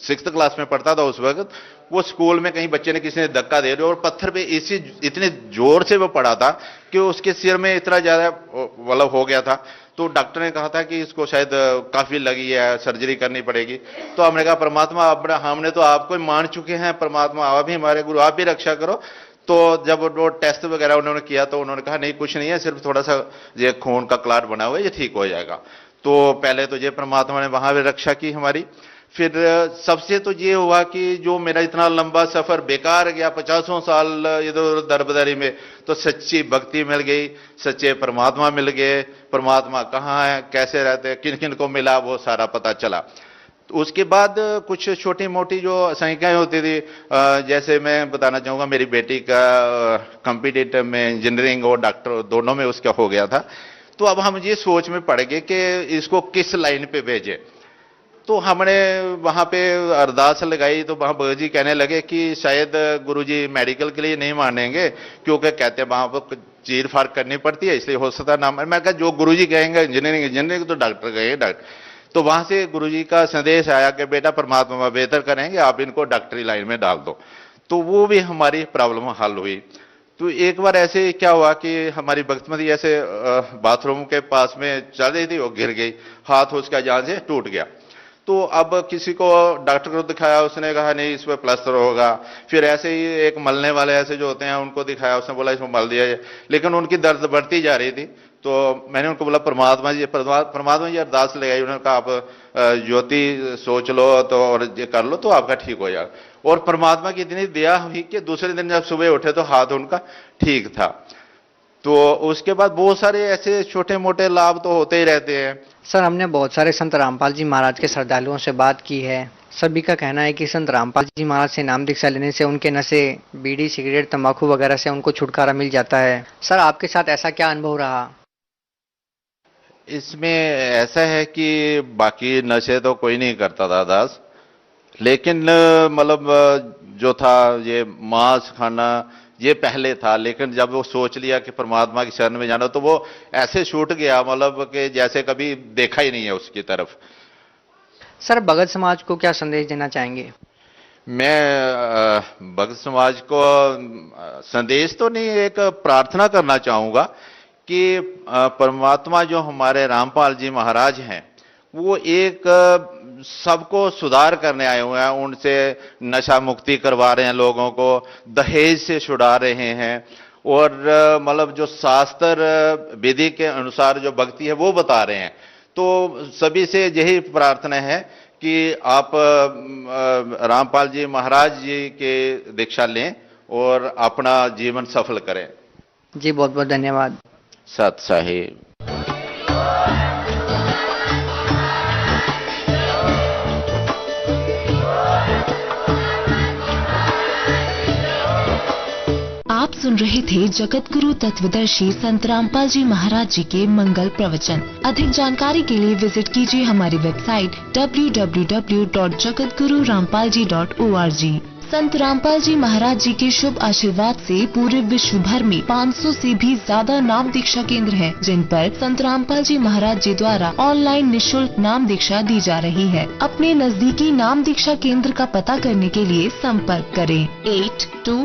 6th क्लास में पढ़ता था उस वक्त, वो स्कूल में कहीं बच्चे ने किसी ने धक्का दे दिया और पत्थर पे इतने जोर से वो पड़ा था कि उसके सिर में इतना ज्यादा मतलब हो गया था। तो डॉक्टर ने कहा था कि इसको शायद काफी लगी है, सर्जरी करनी पड़ेगी। तो हमने कहा परमात्मा, हमने तो आपको मान चुके हैं, परमात्मा आप ही हमारे गुरु, आप ही रक्षा करो। तो जब वो टेस्ट वगैरह उन्होंने किया तो उन्होंने कहा नहीं कुछ नहीं है, सिर्फ थोड़ा सा ये खून का क्लॉट बना हुआ है, ये ठीक हो जाएगा। तो पहले तो ये परमात्मा ने वहां भी रक्षा की हमारी। फिर सबसे तो ये हुआ कि जो मेरा इतना लंबा सफर बेकार गया, 50 साल इधर दरबदरी में, तो सच्ची भक्ति मिल गई, सच्चे परमात्मा मिल गए। परमात्मा कहाँ है, कैसे रहते हैं, किन किन को मिला, वो सारा पता चला। तो उसके बाद कुछ छोटी मोटी जो संख्याएं होती थी, जैसे मैं बताना चाहूंगा, मेरी बेटी का कॉम्पिटिटिव में इंजीनियरिंग और डॉक्टर दोनों में उसका हो गया था। तो अब हम ये सोच में पड़ गए कि इसको किस लाइन पे भेजे। तो हमने वहां पे अरदास लगाई, तो वहां बाबूजी कहने लगे कि शायद गुरुजी मेडिकल के लिए नहीं मानेंगे, क्योंकि कहते हैं वहां पर चीर फाड़ करनी पड़ती है, इसलिए हो सकता ना। मैं कहा जो गुरुजी कहेंगे इंजीनियरिंग, तो डॉक्टर कहेंगे डॉक्टर। तो वहां से गुरुजी का संदेश आया कि बेटा परमात्मा बेहतर करेंगे, आप इनको डॉक्टरी लाइन में डाल दो। तो वो भी हमारी प्रॉब्लम हल हुई। तो एक बार ऐसे क्या हुआ कि हमारी भक्तमती ऐसे बाथरूम के पास में चल रही थी, वो गिर गई, हाथ उसका जान से टूट गया। तो अब किसी को डॉक्टर को दिखाया, उसने कहा नहीं इसमें प्लास्टर होगा। फिर ऐसे ही एक मलने वाले ऐसे जो होते हैं उनको दिखाया, उसने बोला इसमें मल दिया जाए, लेकिन उनकी दर्द बढ़ती जा रही थी। तो मैंने उनको बोला परमात्मा जी अरदास लगाई। उन्होंने कहा आप ज्योति सोच लो तो और ये कर लो तो आपका ठीक हो जाएगा। और परमात्मा की इतनी दया हुई कि दूसरे दिन जब सुबह उठे तो हाथ उनका ठीक था। तो उसके बाद बहुत सारे ऐसे छोटे मोटे लाभ तो होते ही रहते हैं। सर, हमने बहुत सारे संत रामपाल जी महाराज के श्रद्धालुओं से बात की है। सभी का कहना है कि संत रामपाल जी महाराज से नाम दीक्षा लेने से उनके नशे, बीड़ी, सिगरेट, तंबाकू वगैरह से उनको छुटकारा मिल जाता है। सर, आपके साथ ऐसा क्या अनुभव रहा? इसमें ऐसा है कि बाकी नशे तो कोई नहीं करता था दास, लेकिन मतलब जो था ये मांस खाना ये पहले था। लेकिन जब वो सोच लिया कि परमात्मा की शरण में जाना, तो वो ऐसे छूट गया मतलब कि जैसे कभी देखा ही नहीं है उसकी तरफ। सर, भगत समाज को क्या संदेश देना चाहेंगे? मैं भगत समाज को संदेश तो नहीं, एक प्रार्थना करना चाहूंगा कि परमात्मा जो हमारे रामपाल जी महाराज हैं, वो एक सबको सुधार करने आए हुए हैं। उनसे नशा मुक्ति करवा रहे हैं, लोगों को दहेज से छुड़ा रहे हैं, और मतलब जो शास्त्र विधि के अनुसार जो भक्ति है वो बता रहे हैं। तो सभी से यही प्रार्थना है कि आप रामपाल जी महाराज जी के दीक्षा लें और अपना जीवन सफल करें। जी, बहुत बहुत धन्यवाद। सत साहिब। आप सुन रहे थे जगत गुरु तत्वदर्शी संत रामपाल जी महाराज जी के मंगल प्रवचन। अधिक जानकारी के लिए विजिट कीजिए हमारी वेबसाइट www.jagatgururampalji.org। संत रामपाल जी महाराज जी के शुभ आशीर्वाद से पूरे विश्व भर में 500 से भी ज्यादा नाम दीक्षा केंद्र हैं, जिन पर संत रामपाल जी महाराज जी द्वारा ऑनलाइन निशुल्क नाम दीक्षा दी जा रही है। अपने नजदीकी नाम दीक्षा केंद्र का पता करने के लिए संपर्क करें 82